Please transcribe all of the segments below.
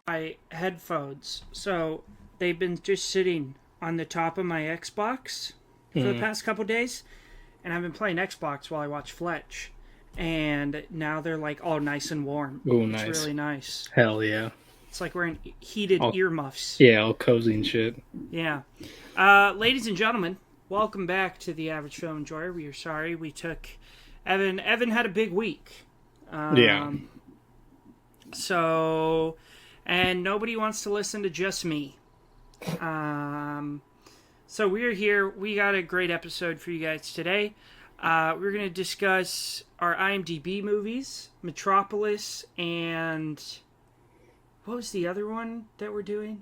My headphones, so they've been just sitting on the top of my Xbox for the past couple days, and I've been playing Xbox while I watch Fletch, and now they're like all nice and warm. Ooh, It's nice. really nice. Hell yeah. It's like wearing heated All, earmuffs. yeah, all cozy and shit. Yeah. Ladies and gentlemen, welcome back to the Average Film Enjoyer. We are sorry we took Evan. Evan had a big week. Yeah. So, and nobody wants to listen to just me. So we're here. We got a great episode for you guys today. We're going to discuss our IMDb movies, Metropolis, and what was the other one that we're doing?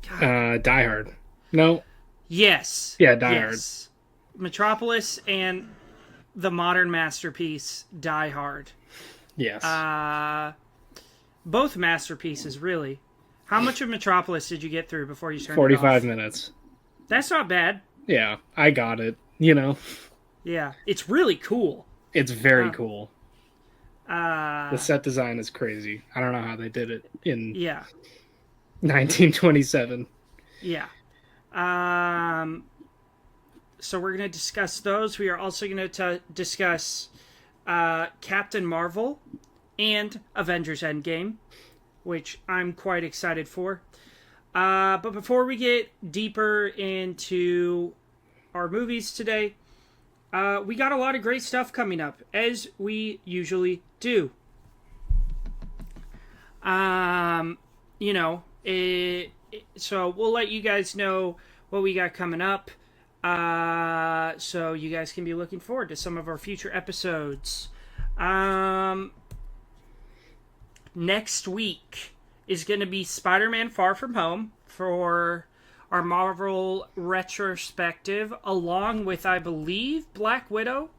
Die Hard. No. Yes. Yeah, Die Hard. Metropolis and the modern masterpiece, Die Hard. Yes. Both masterpieces, really. How much of Metropolis did you get through before you turned 45 it off? minutes. That's not bad. Yeah, I got it. You know, Yeah, it's really cool. it's very cool. Uh, The set design is crazy. I don't know how they did it in yeah, 1927. yeah. So we're going to discuss those. We are also going to discuss Captain Marvel and Avengers Endgame, which I'm quite excited for. But before we get deeper into our movies today, we got a lot of great stuff coming up, as we usually do. So we'll let you guys know what we got coming up. So you guys can be looking forward to some of our future episodes. Next week is going to be Spider-Man Far From Home for our Marvel retrospective, along with, I believe, Black Widow.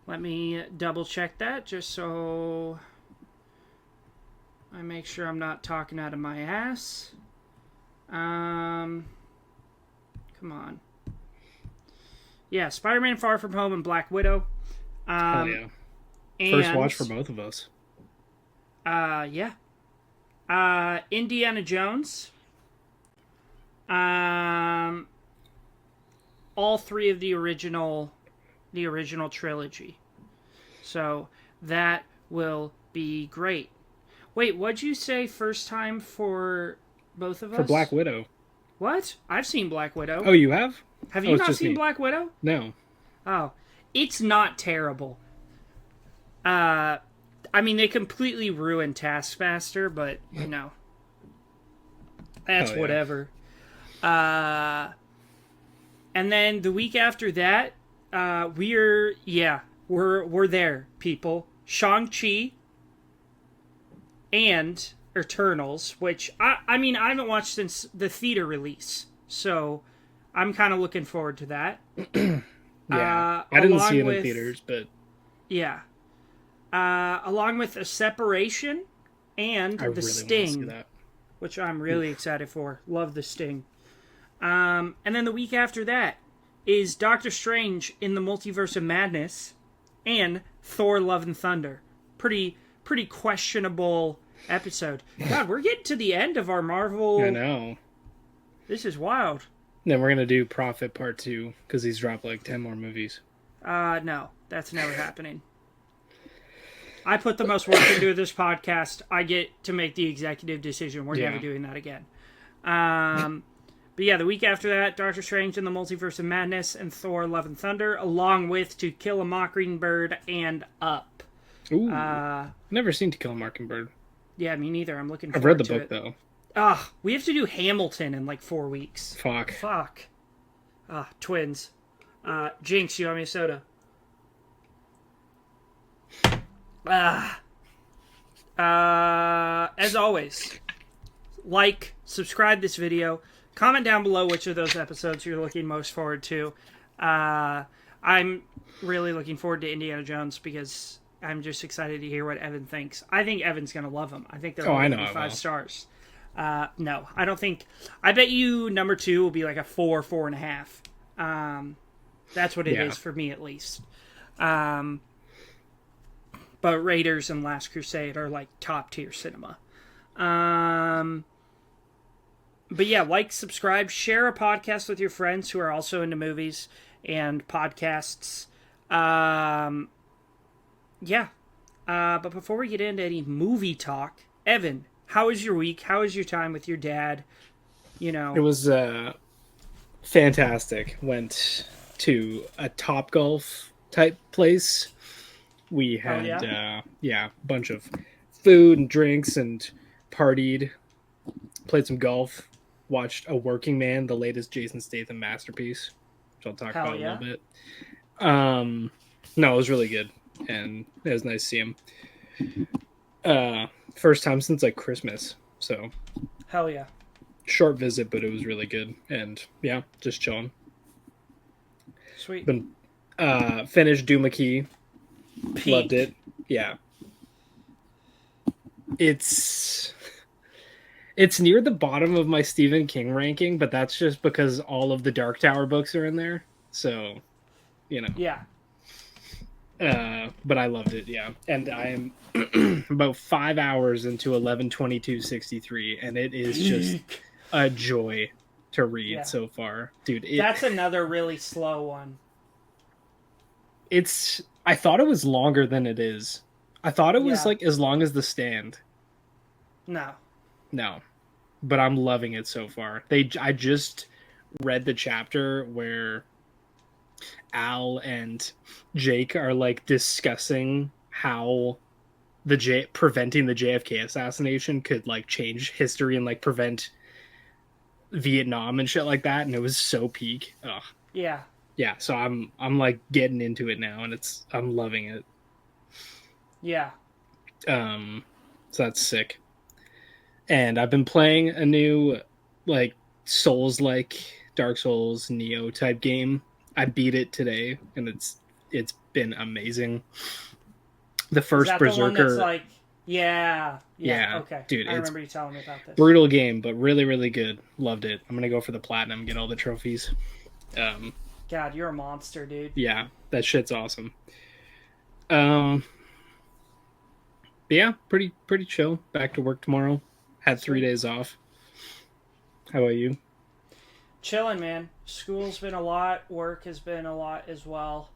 Let me double check that just so I make sure I'm not talking out of my ass. Come on. Yeah, Spider-Man Far From Home and Black Widow. Oh, yeah. First watch for both of us. Yeah. Indiana Jones. All three of the original trilogy. So that will be great. Wait, what'd you say first time for both of us? For Black Widow. What? I've seen Black Widow. Oh, you have? Have you it's not just seen me. Black Widow? No. Oh. It's not terrible. I mean, they completely ruined Taskmaster, but, you know. That's Oh, yeah. whatever. And then the week after that, we're there, people. Shang-Chi and Eternals, which, I mean, I haven't watched since the theater release, so I'm kind of looking forward to that. Yeah. I didn't see it with, in theaters, but yeah. Along with A Separation and I The really Sting, want to see that. which I'm really excited for. Love The Sting. And then the week after that is Doctor Strange in the Multiverse of Madness and Thor: Love and Thunder. Pretty questionable episode. God, we're getting to the end of our Marvel. I know. This is wild. Then we're going to do Prophet Part 2, because he's dropped like 10 more movies. No, that's never happening. I put the most work into this podcast. I get to make the executive decision. We're never doing that again. But yeah, the week after that, Doctor Strange in the Multiverse of Madness and Thor: Love and Thunder, along with To Kill a Mockingbird and Up. Ooh. Never seen To Kill a Mockingbird. Yeah, me neither. I'm looking forward I've read the to book, it. though. We have to do Hamilton in like 4 weeks. Fuck. Twins. Jinx, you owe me a soda. As always, like, subscribe this video, comment down below which of those episodes you're looking most forward to. I'm really looking forward to Indiana Jones because I'm just excited to hear what Evan thinks. I think Evan's going to love them. I think they're all going to be 5 stars. No, I don't think. I bet you number 2 will be like a 4, 4.5. That's what it is for me, at least. But Raiders and Last Crusade are like top tier cinema. But yeah, like, subscribe, share a podcast with your friends who are also into movies and podcasts. Yeah. But before we get into any movie talk, Evan, how was your week? How was your time with your dad? It was fantastic. Went to a Top Golf type place. We had a bunch of food and drinks and partied, played some golf, watched A Working Man, the latest Jason Statham masterpiece, which I'll talk about a little bit. No, it was really good, and it was nice to see him. First time since like Christmas, so hell yeah. Short visit, but it was really good, and yeah, just chilling. Sweet. Been finished Doomakey. Loved it. Yeah. It's near the bottom of my Stephen King ranking, but that's just because all of the Dark Tower books are in there. So, Yeah. But I loved it, yeah. And I am about 5 hours into 11/22/63, and it is just a joy to read so far. Dude, that's another really slow one. I thought it was longer than it is. I thought it was like as long as The Stand. No. But I'm loving it so far. I just read the chapter where Al and Jake are like discussing how preventing the JFK assassination could like change history and like prevent Vietnam and shit like that, and it was so peak. Ugh. Yeah, so I'm like getting into it now, and I'm loving it. Yeah. So that's sick. And I've been playing a new like Souls-like Dark Souls Neo type game. I beat it today, and it's been amazing. The first Is that Berserker. The one that's like, yeah. Okay, dude, I remember you telling me about this. Brutal game, but really, really good. Loved it. I'm gonna go for the platinum, get all the trophies. God, you're a monster, dude. Yeah, that shit's awesome. But yeah, pretty chill. Back to work tomorrow. Had 3 days off. How about you? Chilling, man. School's been a lot. Work has been a lot as well.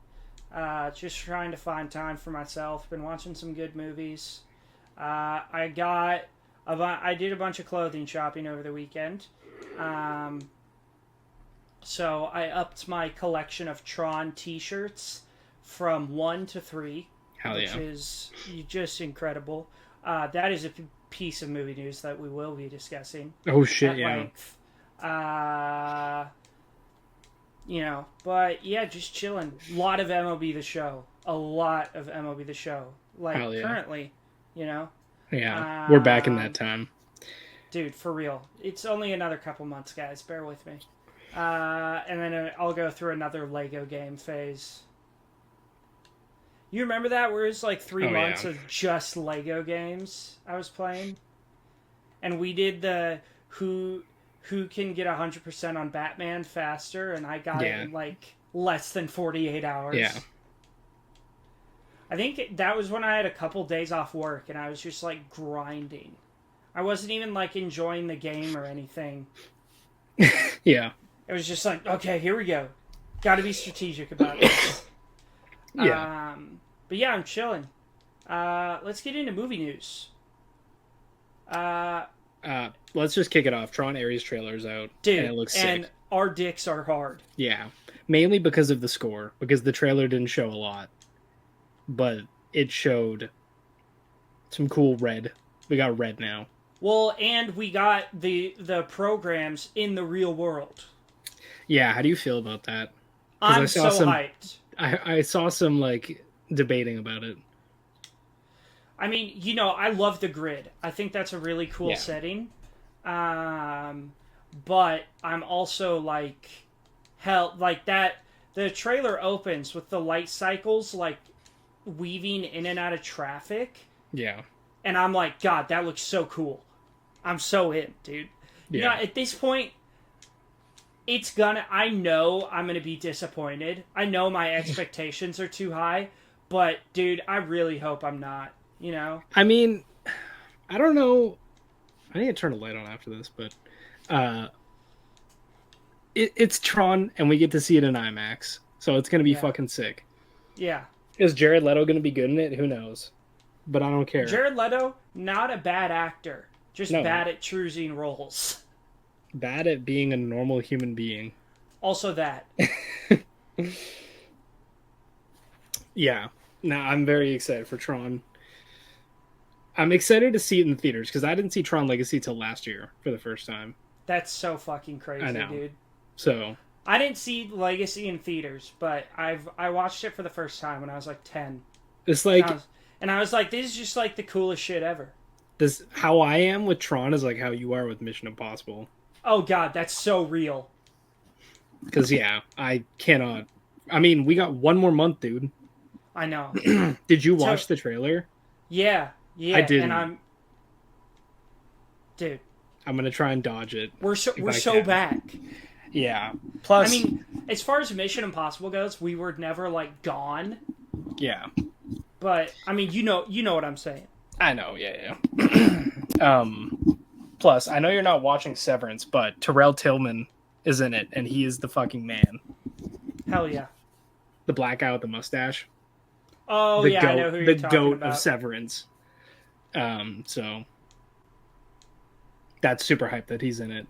Just trying to find time for myself. Been watching some good movies. I did a bunch of clothing shopping over the weekend. So I upped my collection of Tron t-shirts from 1 to 3. Which is just incredible. That is a piece of movie news that we will be discussing. Oh shit, at yeah. length. But yeah, just chilling. A lot of MLB The Show. Like, currently, Yeah, we're back in that time. Dude, for real. It's only another couple months, guys. Bear with me. And then I'll go through another Lego game phase. You remember that? Where it's like 3 months of just Lego games I was playing? And we did the who can get 100% on Batman faster, and I got it in like less than 48 hours. Yeah. I think that was when I had a couple days off work, and I was just like grinding. I wasn't even like enjoying the game or anything. Yeah. It was just like, okay, here we go. Got to be strategic about this. Yeah. But yeah, I'm chilling. Let's get into movie news. Let's just kick it off. Tron Ares trailer's out. Dude, and it looks sick. And our dicks are hard. Yeah. Mainly because of the score. Because the trailer didn't show a lot. But it showed some cool red. We got red now. Well, and we got the programs in the real world. Yeah, how do you feel about that? I'm so hyped. I saw some, like, debating about it. I mean, I love the grid. I think that's a really cool setting. But I'm also like, hell, like that. The trailer opens with the light cycles like weaving in and out of traffic. Yeah. And I'm like, God, that looks so cool. I'm so in, dude. You know, Yeah. at this point, it's gonna. I know I'm gonna be disappointed. I know my expectations are too high, but dude, I really hope I'm not. You know? I mean, I don't know. I need to turn a light on after this, but uh, it's Tron, and we get to see it in IMAX, so it's gonna be Yeah, fucking sick. yeah. Is Jared Leto gonna be good in it? Who knows? But I don't care. Jared Leto, not a bad actor, just No, bad at choosing roles. bad at being a normal human being. Also, that. Yeah. Now I'm very excited for Tron. I'm excited to see it in the theaters because I didn't see Tron Legacy till last year for the first time. That's so fucking I crazy, know. dude. So I didn't see Legacy in theaters, but I watched it for the first time when I was like 10. it's And I like was, and I was like, this is just like the coolest shit ever. this. How I am with Tron is like how you are with Mission Impossible. Oh god, that's so real. Because yeah, I cannot. I mean, we got one more month, dude. I know. Did you So watch the trailer? yeah, I yeah, and didn't. dude, I'm gonna try and dodge it if we're I so can. back. Yeah. I Plus, mean, as far as Mission Impossible goes, we were never like gone. yeah, But I mean, you know what I'm saying. I know. Yeah, yeah. Plus, I know you're not watching Severance, but Terrell Tillman is in it, and he is the fucking man. Hell yeah. The black guy with the mustache. Oh The yeah, I know goat, who the you're talking goat about. of Severance. So that's super hype that he's in it.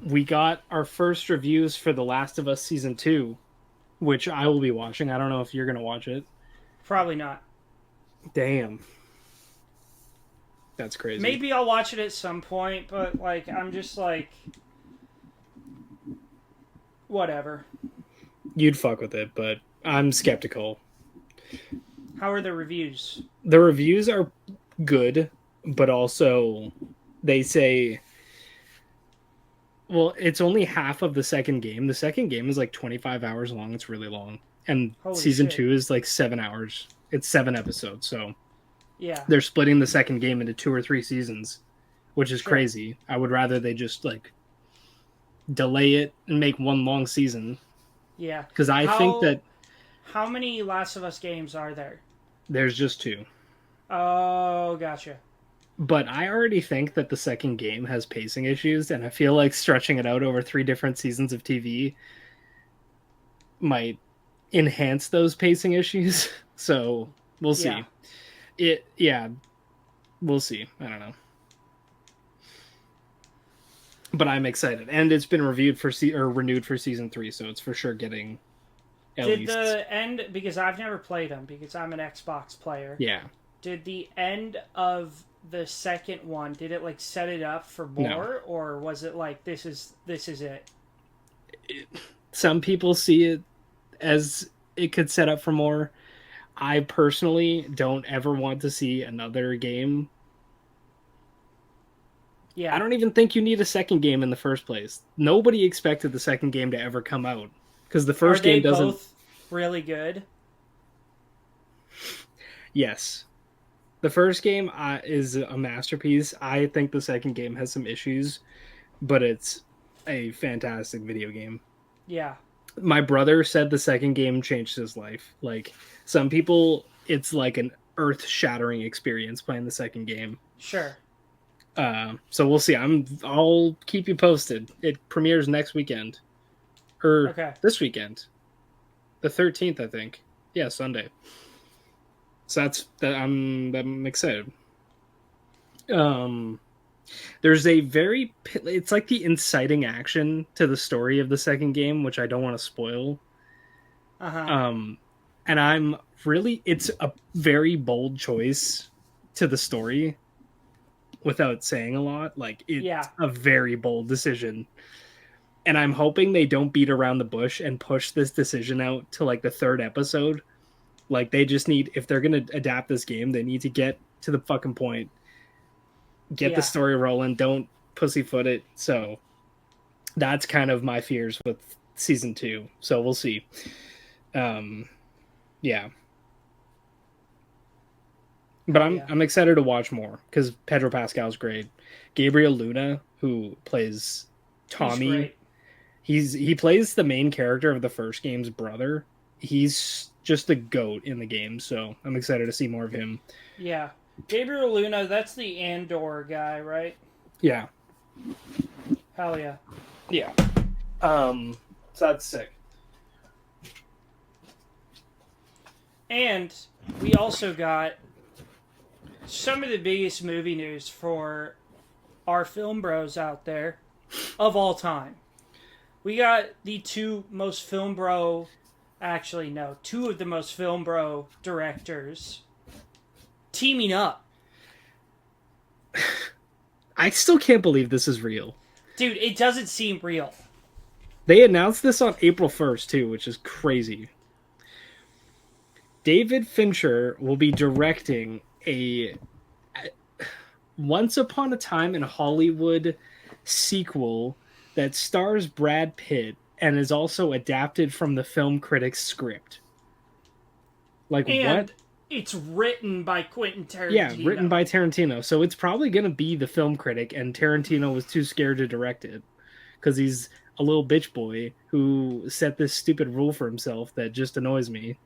We got our first reviews for The Last of Us season 2, which I will be watching. I don't know if you're gonna watch it. Probably not. Damn, that's crazy. Maybe I'll watch it at some point, but like I'm just like whatever. You'd fuck with it, but I'm skeptical. How are the reviews? The reviews are good, but also they say, well, it's only half of the second game. The second game is like 25 hours long. It's really long. And Holy season shit. 2 is like 7 hours. It's 7 episodes. So Yeah, they're splitting the second game into 2 or 3 seasons, which is sure. crazy. I would rather they just like delay it and make one long season Yeah. because I think How that how many Last of Us games are there? there's just 2. Oh, gotcha. But I already think that the second game has pacing issues, and I feel like stretching it out over 3 different seasons of TV might enhance those pacing issues. So we'll Yeah. see. Yeah, we'll see. I don't know. But I'm excited, and it's been reviewed for or renewed for season 3, so it's for sure getting at Did least. the end because I've never played them because I'm an Xbox player. Yeah. Did the end of the second one did it like set it up for No. more or was it like this is it? Some people see it as it could set up for more. I personally don't ever want to see another game. Yeah. I don't even think you need a second game in the first place. Nobody expected the second game to ever come out because the Are first they game doesn't. both really good? Yes, the first game is a masterpiece. I think the second game has some issues, but it's a fantastic video game. Yeah. My brother said the second game changed his life. Like some people, it's like an earth-shattering experience playing the second game. Sure. So we'll see. I'll keep you posted. It premieres next weekend, or Okay. this weekend, the 13th, I think. Yeah, Sunday. So I'm excited. There's a it's like the inciting action to the story of the second game, which I don't want to spoil. Uh-huh. And it's a very bold choice to the story without saying a lot. Like it's Yeah. a very bold decision. And I'm hoping they don't beat around the bush and push this decision out to like the third episode. Like they just need, if they're going to adapt this game, they need to get to the fucking point. Get Yeah. the story rolling. Don't pussyfoot it. So that's kind of my fears with season 2. So we'll see. Yeah. But Hell I'm yeah. I'm excited to watch more because Pedro Pascal's great. Gabriel Luna, who plays He's Tommy, great. he plays the main character of the first game's brother. He's just the goat in the game, so I'm excited to see more of him. Yeah. Gabriel Luna, that's the Andor guy, right? Yeah, Hell yeah. yeah. So that's sick. And we also got some of the biggest movie news for our film bros out there of all time. We got the two most film bro, actually, no, two of the most film bro directors teaming up. I still can't believe this is real. Dude, it doesn't seem real. They announced this on April 1st too, which is crazy. David Fincher will be directing a Once Upon a Time in Hollywood sequel that stars Brad Pitt and is also adapted from the film critic's script. Like what? And it's written by Quentin Yeah, written Tarantino. by Tarantino. So it's probably going to be the film critic, and Tarantino was too scared to direct it because he's a little bitch boy who set this stupid rule for himself that just annoys me.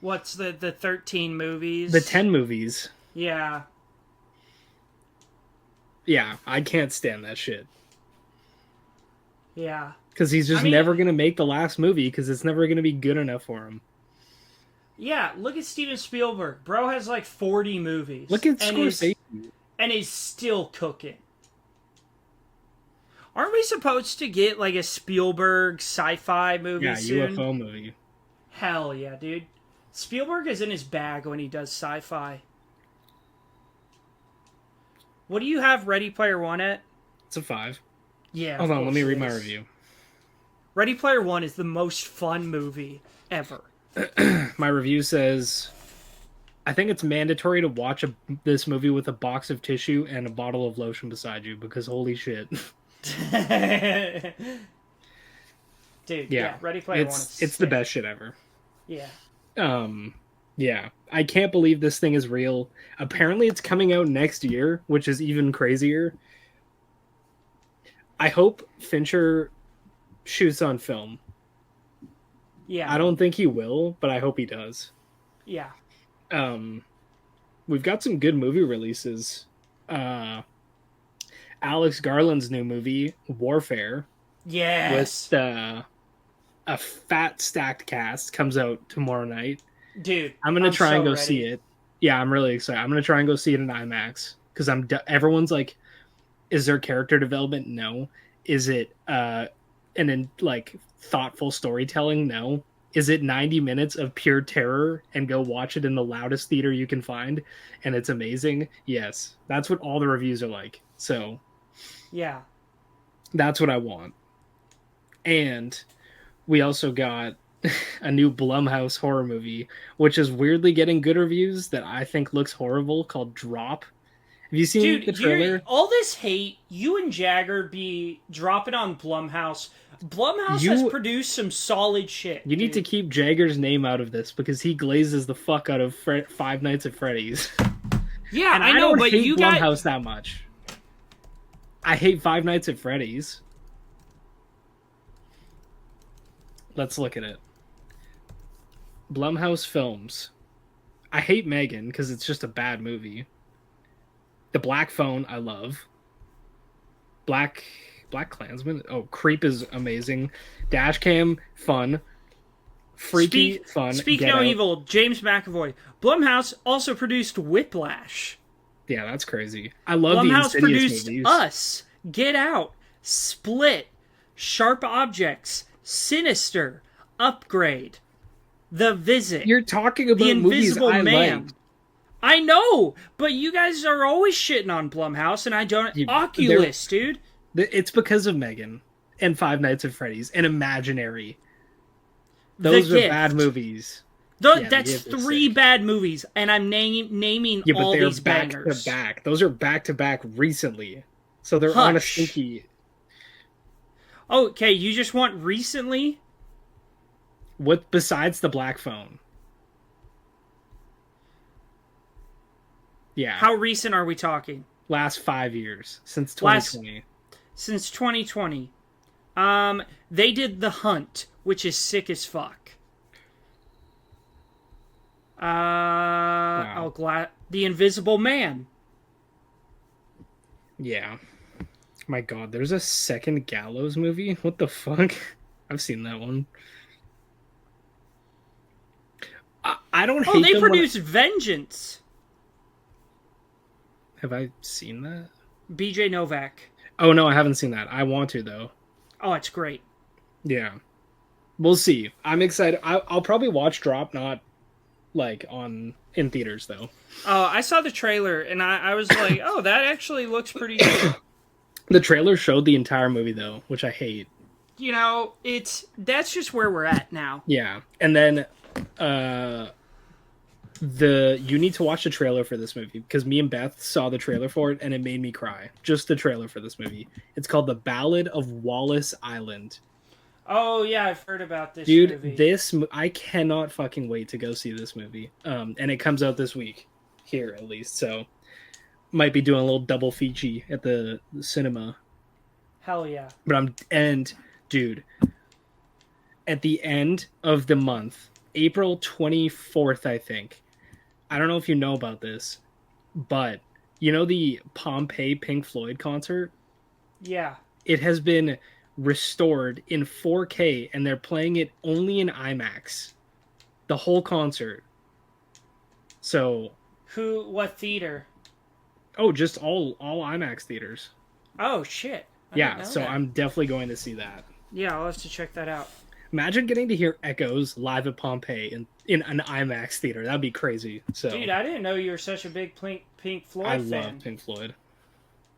What's the 13 movies? The 10 movies. Yeah. Yeah, I can't stand that shit. Yeah. Because he's just I mean, never going to make the last movie because it's never going to be good enough for him. yeah, look at Steven Spielberg. Bro has like 40 movies. Look at and Scorsese. and is still cooking. Aren't we supposed to get like a Spielberg sci-fi movie Yeah, soon? UFO movie. Hell yeah, dude. Spielberg is in his bag when he does sci-fi. What do you have Ready Player One at? It's a 5. Yeah. Hold on, let me read my is. review. Ready Player One is the most fun movie ever. My review says, I think it's mandatory to watch this movie with a box of tissue and a bottle of lotion beside you because holy shit. Dude, Yeah, Ready Player One is it's sick. the best shit ever. Yeah. Yeah, I can't believe this thing is real. Apparently it's coming out next year, which is even crazier. I hope Fincher shoots on film. Yeah. I don't think he will, but I hope he does. Yeah. We've got some good movie releases. Alex Garland's new movie, Warfare, Yes. with a fat stacked cast, comes out tomorrow night. Dude, I'm gonna try and go ready. see it. Yeah, I'm really excited. I'm gonna try and go see it in IMAX because everyone's like, is there character development? No. Is it like thoughtful storytelling? No. Is it 90 minutes of pure terror and go watch it in the loudest theater you can find and it's amazing? Yes. That's what all the reviews are like. So Yeah. that's what I want. And we also got a new Blumhouse horror movie, which is weirdly getting good reviews that I think looks horrible, called Drop. Have you seen Dude, the trailer? all this hate, you and Jagger be dropping on Blumhouse. Blumhouse has produced some solid shit. You need to keep Jagger's name out of this because he glazes the fuck out of Five Nights at Freddy's. Yeah, and I know, don't but hate you Blumhouse that much. I hate Five Nights at Freddy's. Let's look at it. Blumhouse Films. I hate Megan because it's just a bad movie. The Black Phone, I love. Black Klansman. Oh, Creep is amazing. Dashcam, fun. Freaky, fun. Speak Get No Out. Evil, James McAvoy. Blumhouse also produced Whiplash. Yeah, that's crazy. I love the Blumhouse Insidious produced movies. Us, Get Out, Split, Sharp Objects, Sinister, Upgrade, The Visit. You're talking about The movies Invisible I Man. liked. I know, but you guys are always shitting on Blumhouse, and I don't. Oculus, dude. It's because of Megan and Five Nights at Freddy's and Imaginary. Those are bad movies. That's 3 bad movies, and I'm naming all these bangers. Back to back. Those are back to back recently, so they're on a stinky. Okay, you just want recently? What besides the Black Phone? Yeah. How recent are we talking? Last 5 years since Last 2020. since 2020. They did The Hunt, which is sick as fuck. Wow. The Invisible Man. Yeah. My God, there's a second Gallows movie. What the fuck? I've seen that one. I don't Oh, hate they them when. produced Vengeance. Have I seen that? BJ Novak. Oh no, I haven't seen that. I want to though. Oh, it's great. Yeah, we'll see. I'm excited. I'll probably watch Drop, not like on in theaters though. Oh, I saw the trailer and I was like, oh, that actually looks pretty good. The trailer showed the entire movie though, which I hate. You know, that's just where we're at now. Yeah, and then you need to watch the trailer for this movie because me and Beth saw the trailer for it and it made me cry. Just the trailer for this movie. It's called The Ballad of Wallace Island. Oh yeah, I've heard about this Dude, movie. I cannot fucking wait to go see this movie. And it comes out this week here at least. So might be doing a little double feature at the cinema. Hell yeah. Dude, at the end of the month, April 24th, I think. I don't know if you know about this, but you know the Pompeii Pink Floyd concert? Yeah. It has been restored in 4K and they're playing it only in IMAX. The whole concert. So, What theater? oh, just all IMAX theaters. Oh shit. Yeah, so I'm definitely going to see that. Yeah, I'll have to check that out. Imagine getting to hear Echoes live at Pompeii in an IMAX theater. That'd be crazy. So, dude, I didn't know you were such a big Pink Floyd fan. I love Pink Floyd.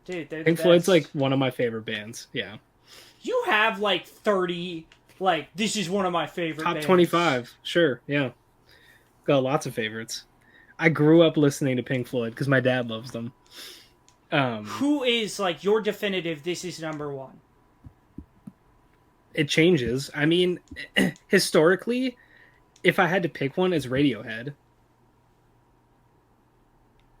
Dude, they're the Pink best. Floyd's like one of my favorite bands. Yeah. You have like 30, like, this is one of my favorite Top bands. 25. Sure. Yeah. Got lots of favorites. I grew up listening to Pink Floyd because my dad loves them. Who is like your definitive, this is number one? It changes. I mean, historically, if I had to pick one, it's Radiohead.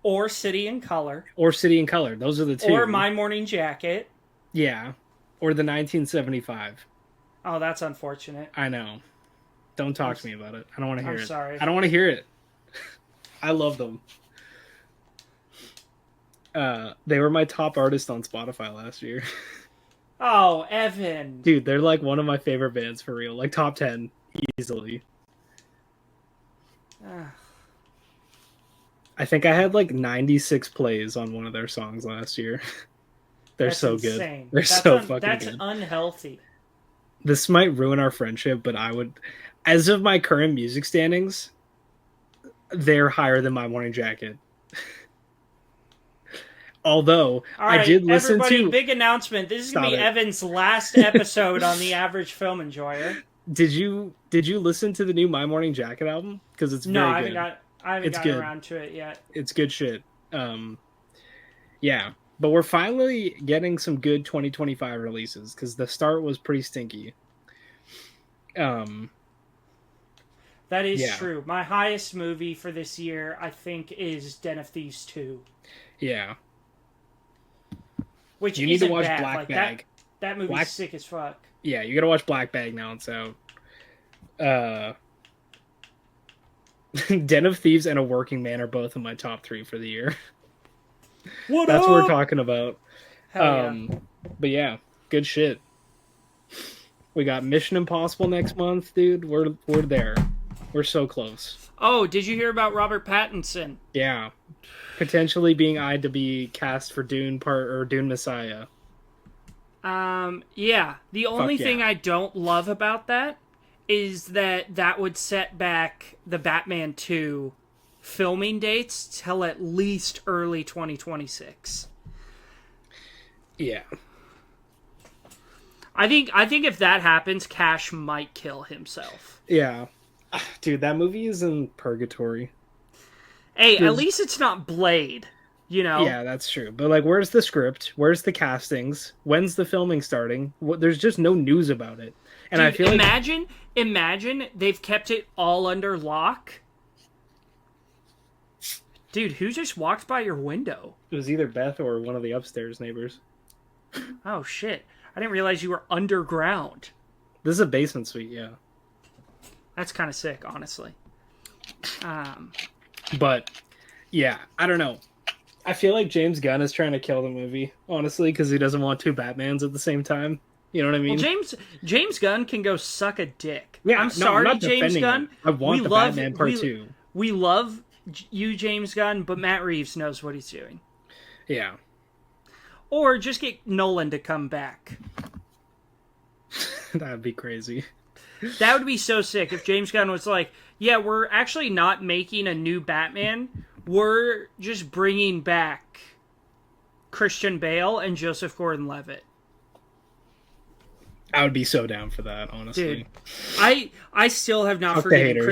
Or City in Color. Or City in Color. Those are the two. Or My Morning Jacket. Yeah. Or the 1975. Oh, that's unfortunate. I know. Don't talk to me about it. I don't want to hear it. I'm sorry. I don't want to hear it. I love them. They were my top artist on Spotify last year. Oh, Evan. Dude, they're like one of my favorite bands for real. Like top 10 easily. I think I had like 96 plays on one of their songs last year. They're That's so insane. good. They're so fucking that's good. That's unhealthy. This might ruin our friendship, but I would, as of my current music standings, they're higher than My Morning Jacket. Although right, I did listen to big announcement. This is gonna be Evan's last episode on the Average Film Enjoyer. Did you listen to the new My Morning Jacket album? Because it's very good. I haven't gotten around to it yet. It's good shit. Yeah, but we're finally getting some good 2025 releases because the start was pretty stinky. That is true. My highest movie for this year, I think, is Den of Thieves 2. Yeah. Which you need to watch bad. Black Bag. That movie's sick as fuck. Yeah, you gotta watch Black Bag now it's out. Den of Thieves and A Working Man are both in my top 3 for the year. That's what we're talking about. Yeah. But yeah, good shit. We got Mission Impossible next month, dude. We're there. We're so close. Oh, did you hear about Robert Pattinson? Yeah. Potentially being eyed to be cast for Dune Messiah. Yeah. The only thing I don't love about that is that would set back the Batman 2 filming dates till at least early 2026. Yeah. I think if that happens, Cash might kill himself. Yeah. Dude, that movie is in purgatory. Hey, at least it's not Blade, you know? Yeah, that's true. But, like, where's the script? Where's the castings? When's the filming starting? There's just no news about it. And dude, I feel imagine they've kept it all under lock Dude, who just walked by your window? It was either Beth or one of the upstairs neighbors. Oh shit! I didn't realize you were underground. This is a basement suite, yeah. That's kind of sick, honestly. But yeah, I don't know. I feel like James Gunn is trying to kill the movie, honestly, because he doesn't want two Batmans at the same time. You know what I mean? Well, James Gunn can go suck a dick. Yeah, I'm sorry, James Gunn. It. I want the Batman Part 2. We love you, James Gunn, but Matt Reeves knows what he's doing. Yeah. Or just get Nolan to come back. That would be crazy. That would be so sick if James Gunn was like, yeah, we're actually not making a new Batman. We're just bringing back Christian Bale and Joseph Gordon-Levitt. I would be so down for that, honestly. Dude, I still have not forgiven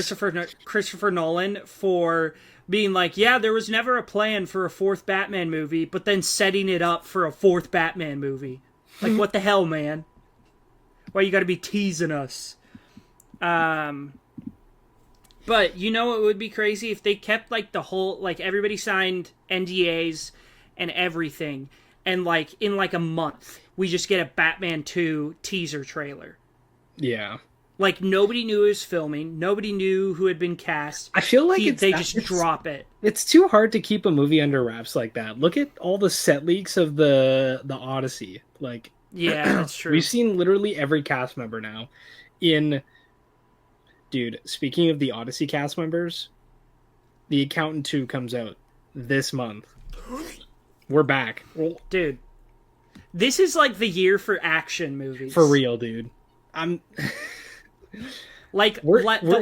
Christopher Nolan for being like, yeah, there was never a plan for a fourth Batman movie, but then setting it up for a fourth Batman movie. Like, what the hell, man? Why you gotta be teasing us? But you know what would be crazy? If they kept, like, the whole, like, everybody signed NDAs and everything, and, like, in, like, a month, we just get a Batman 2 teaser trailer. Yeah. Like, nobody knew it was filming. Nobody knew who had been cast. I feel like they just drop it. It's too hard to keep a movie under wraps like that. Look at all the set leaks of the Odyssey. Like, yeah, that's true. We've seen literally every cast member now. Dude, speaking of the Odyssey cast members, The Accountant 2 comes out this month. We're back. Dude, this is like the year for action movies. For real, dude. I'm like the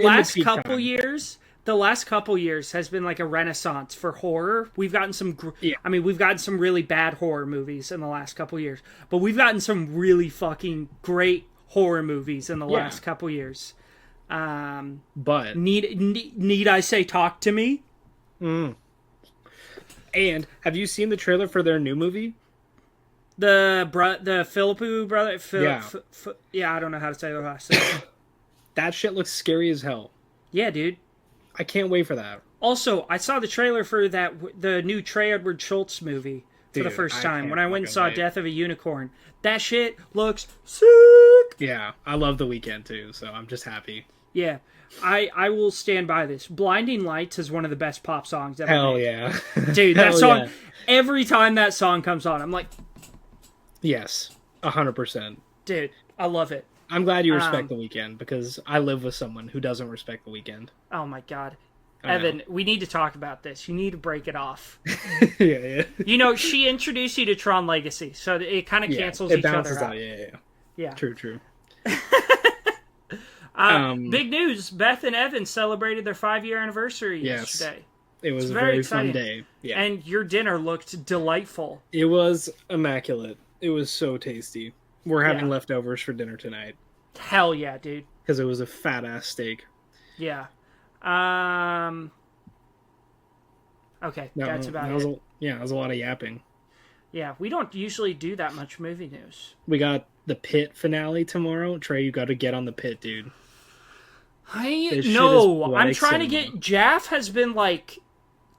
last couple years has been like a renaissance for horror. We've gotten some we've gotten some really bad horror movies in the last couple years, but we've gotten some really fucking great horror movies in the last couple years. But need I say talk to me? And have you seen the trailer for their new movie? The Philippou brother. I don't know how to say the last name. That shit looks scary as hell. Yeah, dude. I can't wait for that. Also, I saw the trailer for the new Trey Edward Schultz movie for the first time when I went and saw Death of a Unicorn. That shit looks sick. Yeah, I love The Weeknd too, so I'm just happy. Yeah, I will stand by this. Blinding Lights is one of the best pop songs ever. Hell yeah. Dude, that song, every time that song comes on, I'm like... Yes, 100%. Dude, I love it. I'm glad you respect The Weeknd, because I live with someone who doesn't respect The Weeknd. Oh my god. Evan, we need to talk about this. You need to break it off. Yeah. You know, she introduced you to Tron Legacy, so it kind of cancels each other out. Yeah. True. Big news. Beth and Evan celebrated their 5-year anniversary yesterday. It was a very fun day. Yeah. And your dinner looked delightful. It was immaculate. It was so tasty. We're having leftovers for dinner tonight. Hell yeah, dude. Because it was a fat-ass steak. Yeah. Okay, that's about it. It was a lot of yapping. Yeah, we don't usually do that much movie news. We got the Pit finale tomorrow. Trey, you got to get on the Pit, dude. I'm trying to get... Jaff has been, like,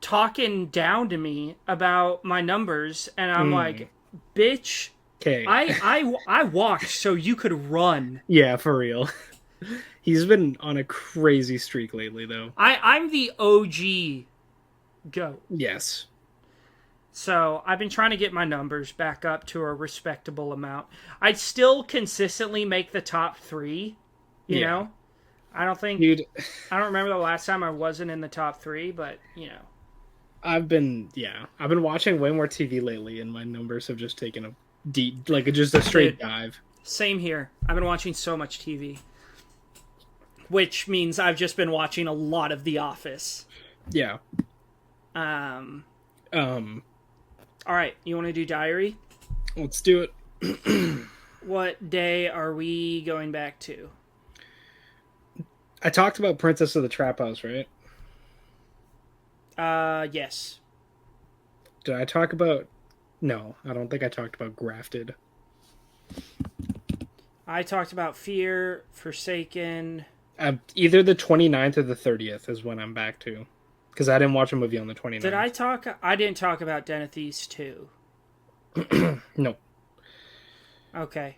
talking down to me about my numbers, and I'm like, bitch... Okay. I walked so you could run. Yeah, for real. He's been on a crazy streak lately, though. I'm the OG goat. Yes. So I've been trying to get my numbers back up to a respectable amount. I'd still consistently make the top 3. You know, I don't remember the last time I wasn't in the top 3, but you know, I've been watching way more TV lately, and my numbers have just taken a deep, like just a straight dive. Same here. I've been watching so much TV, which means I've just been watching a lot of The Office. Yeah. All right, you want to do diary? Let's do it. What day are we going back to? I talked about Princess of the Trap House, right? Yes. Did I talk about... No, I don't think I talked about Grafted. I talked about Fear, Forsaken... Either the 29th or the 30th is when I'm back to. because I didn't watch a movie on the 29th. Did I talk? I didn't talk about Den of Thieves 2. No. Okay.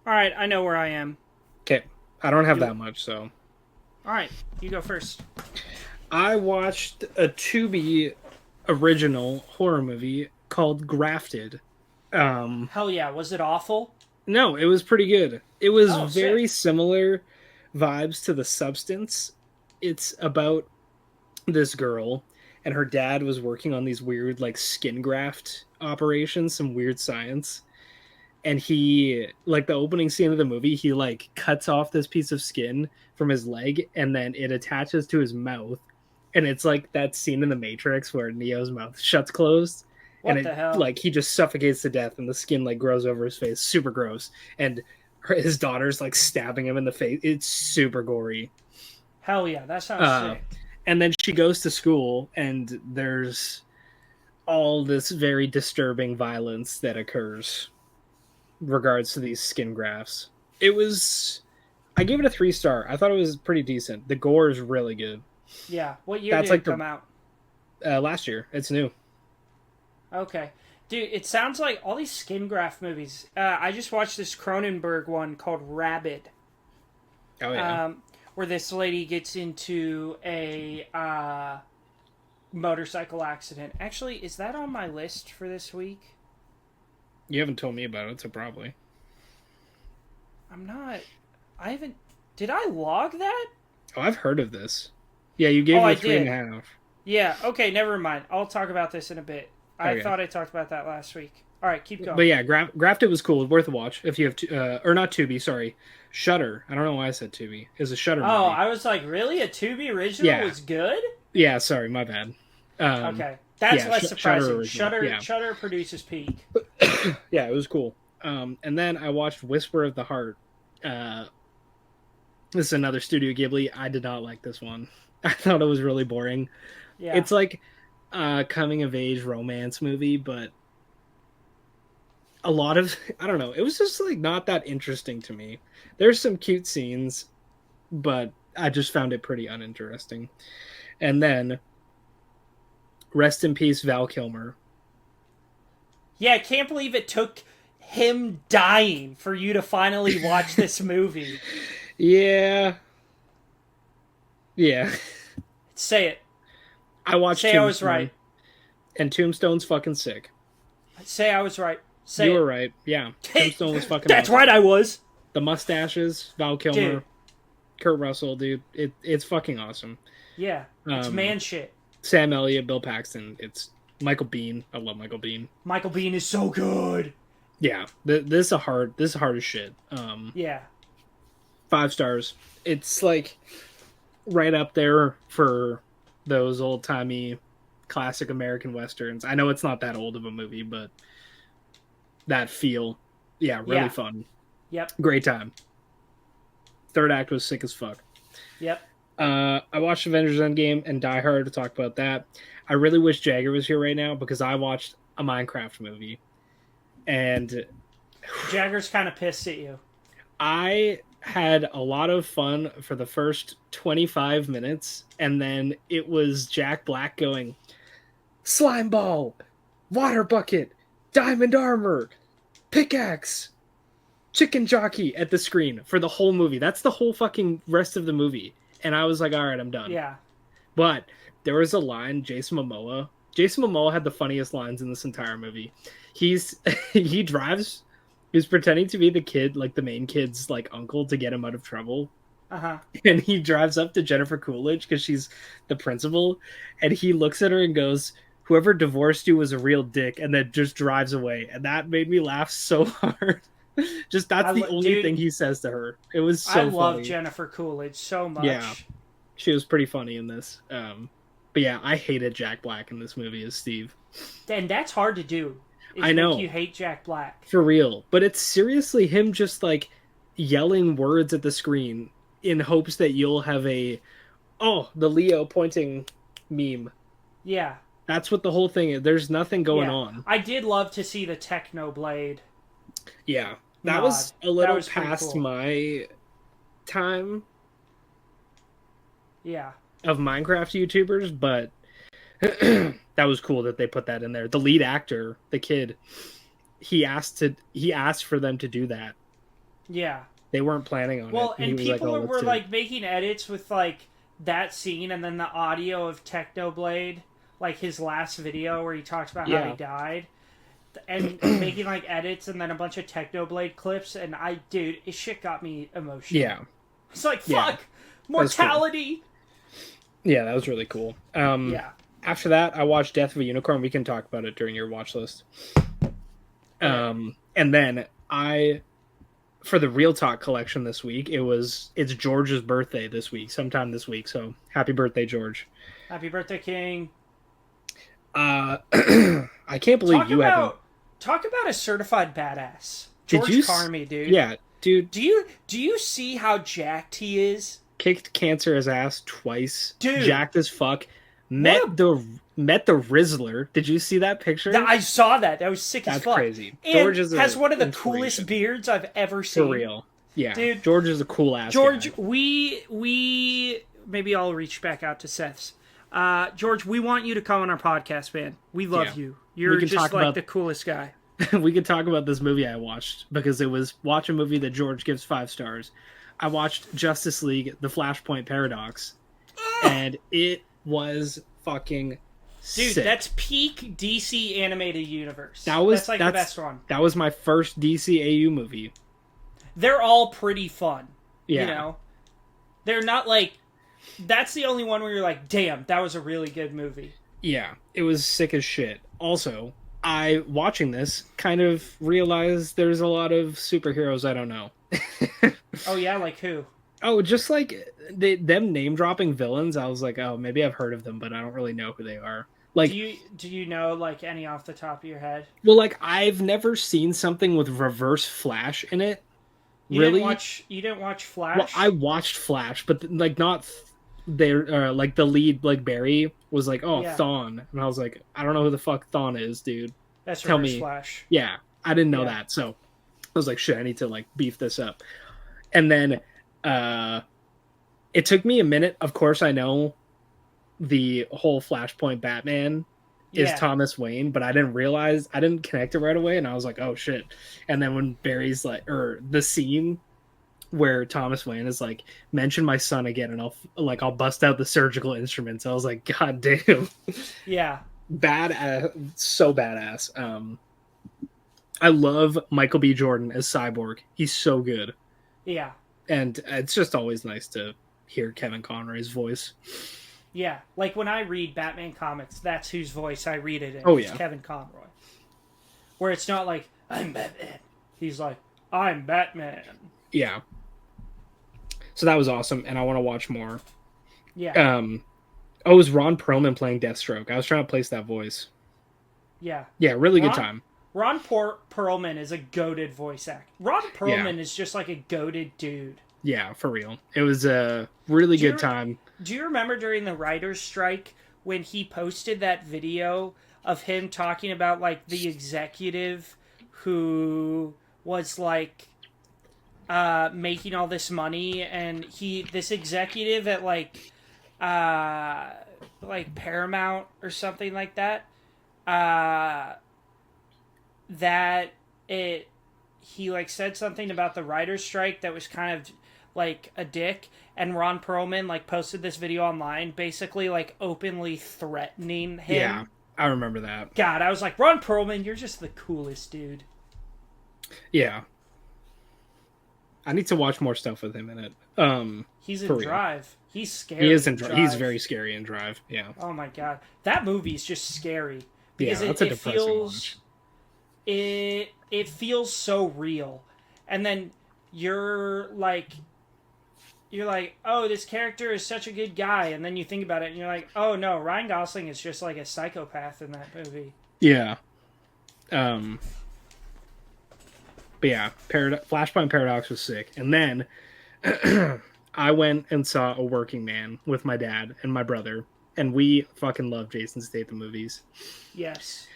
All right, I know where I am. Okay. I don't have that much, so. All right, you go first. I watched a Tubi original horror movie called Grafted. Hell yeah, was it awful? No, it was pretty good. It was very Sick. similar vibes to The Substance. It's about this girl, and her dad was working on these weird, like, skin graft operations, some weird science. And he, like, the opening scene of the movie, he, like, cuts off this piece of skin from his leg, and then it attaches to his mouth. And it's like that scene in The Matrix where Neo's mouth shuts closed, and What it, the hell? like, he just suffocates to death, and the skin, like, grows over his face. Super gross. And his daughter's, like, stabbing him in the face. It's super gory. Hell yeah, that sounds sick. And then she goes to school, and there's all this very disturbing violence that occurs regards to these skin grafts. It was, I gave it a 3 star. I thought it was pretty decent. The gore is really good. Yeah, what year That's did like it come out? last year. It's new. Okay. Dude, it sounds like all these skin graft movies. I just watched this Cronenberg one called Rabid. Oh yeah. Where this lady gets into a motorcycle accident. Actually, is that on my list for this week? You haven't told me about it, so probably. I'm not. I haven't. Did I log that? Oh, I've heard of this. Yeah, you gave it a three did. and a half. Yeah, okay, never mind. I'll talk about this in a bit. I Okay. thought I talked about that last week. All right, keep going. But yeah, Grafted was cool. Worth a watch if you have or not Tubi. Sorry, Shutter. I don't know why I said Tubi. It's a Shutter movie. Oh, I was like, really? A Tubi original was good? Yeah, sorry, my bad. Okay, that's less surprising. Shutter Shutter produces peak. Yeah, it was cool. And then I watched Whisper of the Heart. This is another Studio Ghibli. I did not like this one. I thought it was really boring. Yeah. It's like a coming of age romance movie, but a lot of, I don't know, it was just like not that interesting to me. There's some cute scenes, but I just found it pretty uninteresting. And then rest in peace, Val Kilmer. Yeah, I can't believe it took him dying for you to finally watch this movie. Yeah. Yeah. Say it. I watched Say I was right. And Tombstone's fucking sick. Say I was right. Say you it. were right. Yeah. Tombstone was fucking That's awesome. right, I was. The mustaches, Val Kilmer, Dude. Kurt Russell, dude. It's fucking awesome. Yeah. It's man shit. Sam Elliott, Bill Paxton. It's Michael Biehn. I love Michael Biehn. Michael Biehn is so good. Yeah. This is hard as shit. Yeah. 5 stars. It's like right up there for those old timey classic American westerns. I know it's not that old of a movie, but that feel, really fun. Yep. Great time. Third act was sick as fuck. Yep. I watched Avengers Endgame and Die Hard to talk about that. I really wish Jagger was here right now because I watched a Minecraft movie. And Jagger's kind of pissed at you. I had a lot of fun for the first 25 minutes, and then it was Jack Black going, slime ball, water bucket, diamond armor, pickaxe, chicken jockey at the screen for the whole movie. That's the whole fucking rest of the movie. And I was like, all right, I'm done. Yeah. But there was a line, Jason Momoa had the funniest lines in this entire movie. He drives, he's pretending to be the kid, like the main kid's like uncle to get him out of trouble. Uh-huh. And he drives up to Jennifer Coolidge because she's the principal, and he looks at her and goes, whoever divorced you was a real dick, and then just drives away. And that made me laugh so hard. Just that's the only thing he says to her. It was so funny. I love Jennifer Coolidge so much. Yeah, she was pretty funny in this. But yeah, I hated Jack Black in this movie as Steve. And that's hard to do. I know. You hate Jack Black. For real. But it's seriously him just like yelling words at the screen in hopes that you'll have the Leo pointing meme. Yeah. That's what the whole thing is. There's nothing going on. I did love to see the Technoblade. Yeah. That was a little past cool. my time. Yeah. Of Minecraft YouTubers, but That was cool that they put that in there. The lead actor, the kid, he asked for them to do that. Yeah. They weren't planning on it, Well, and he and was like, people "Oh, let's were do it." like making edits with like that scene and then the audio of Technoblade, like his last video where he talks about how he Yeah, died, and making like edits and then a bunch of Technoblade clips. And dude, it shit got me emotional. yeah, It's like, yeah. fuck, That's cool. mortality. Yeah, that was really cool. Yeah. After that, I watched Death of a Unicorn. We can talk about it during your watch list. Okay. And then for the Real Talk collection this week, it's George's birthday this week, sometime this week. So happy birthday, George. Happy birthday, King. I can't believe Talk you haven't. about talk about a certified badass. Did George you? Carmy, dude. Yeah, dude. Do you see how jacked he is? Kicked cancer his ass twice. Dude. Jacked as fuck. Met the Rizzler. Did you see that picture? I saw that. That was sick as That's fuck. crazy. And George is has one of the inspiration. coolest beards I've ever seen. For real. Yeah, dude. George is a cool ass George, guy. we maybe I'll reach back out to Seth's. George, we want you to come on our podcast, man. We love you. You're just like the coolest guy. We could talk about this movie I watched because it was watch a movie that George gives 5 stars. I watched Justice League: The Flashpoint Paradox, and it was fucking sick. Dude, that's peak DC animated universe. That's the best one. That was my first DCAU movie. They're all pretty fun. Yeah. You know? They're not like... That's the only one where you're like, damn, that was a really good movie. Yeah, it was sick as shit. Also, watching this, kind of realized there's a lot of superheroes I don't know. Oh, yeah? Like who? Oh, just like them name dropping villains, I was like, oh, maybe I've heard of them, but I don't really know who they are. Like, do you know like any off the top of your head? Well, like I've never seen something with Reverse Flash in it. You really? Didn't watch Flash? Well, I watched Flash, but like not there. Like the lead, like Barry was like, oh, yeah. Thawne, and I was like, I don't know who the fuck Thawne is, dude. That's Tell Reverse me. Flash. Yeah, I didn't know that, so I was like, shit, I need to like beef this up. And then it took me a minute. Of course, I know the whole Flashpoint Batman is Thomas Wayne, but I didn't connect it right away, and I was like, oh shit. And then when Barry's like, or the scene where Thomas Wayne is like, mention my son again and I'll bust out the surgical instruments, I was like, god damn. Yeah. So badass. I love Michael B. Jordan as Cyborg. He's so good. Yeah. And it's just always nice to hear Kevin Conroy's voice. Yeah, like when I read Batman comics, that's whose voice I read it in. Oh, yeah. It's Kevin Conroy. Where it's not like, I'm Batman. He's like, I'm Batman. Yeah. So that was awesome, and I want to watch more. Yeah. It was Ron Perlman playing Deathstroke. I was trying to place that voice. Yeah. Yeah, really good time. Ron Perlman is a goated voice actor. Ron Perlman is just like a goated dude. Yeah, for real. It was a really good time. Do you remember during the writer's strike when he posted that video of him talking about like the executive who was like making all this money, and this executive at like Paramount or something like that, he like said something about the writer's strike that was kind of like a dick, and Ron Perlman like posted this video online basically like openly threatening him. Yeah, I remember that. God, I was like, Ron Perlman, you're just the coolest dude. Yeah. I need to watch more stuff with him in it. He's in Drive. He's scary. He is in Drive. He's very scary in Drive. Yeah. Oh my god. That movie's just scary. Because that's a depressing watch. It feels so real. And then you're like, oh, this character is such a good guy, and then you think about it, and you're like, oh no, Ryan Gosling is just like a psychopath in that movie. Yeah. But yeah, Flashpoint Paradox was sick, and then I went and saw A Working Man with my dad and my brother, and we fucking love Jason Statham movies. Yes.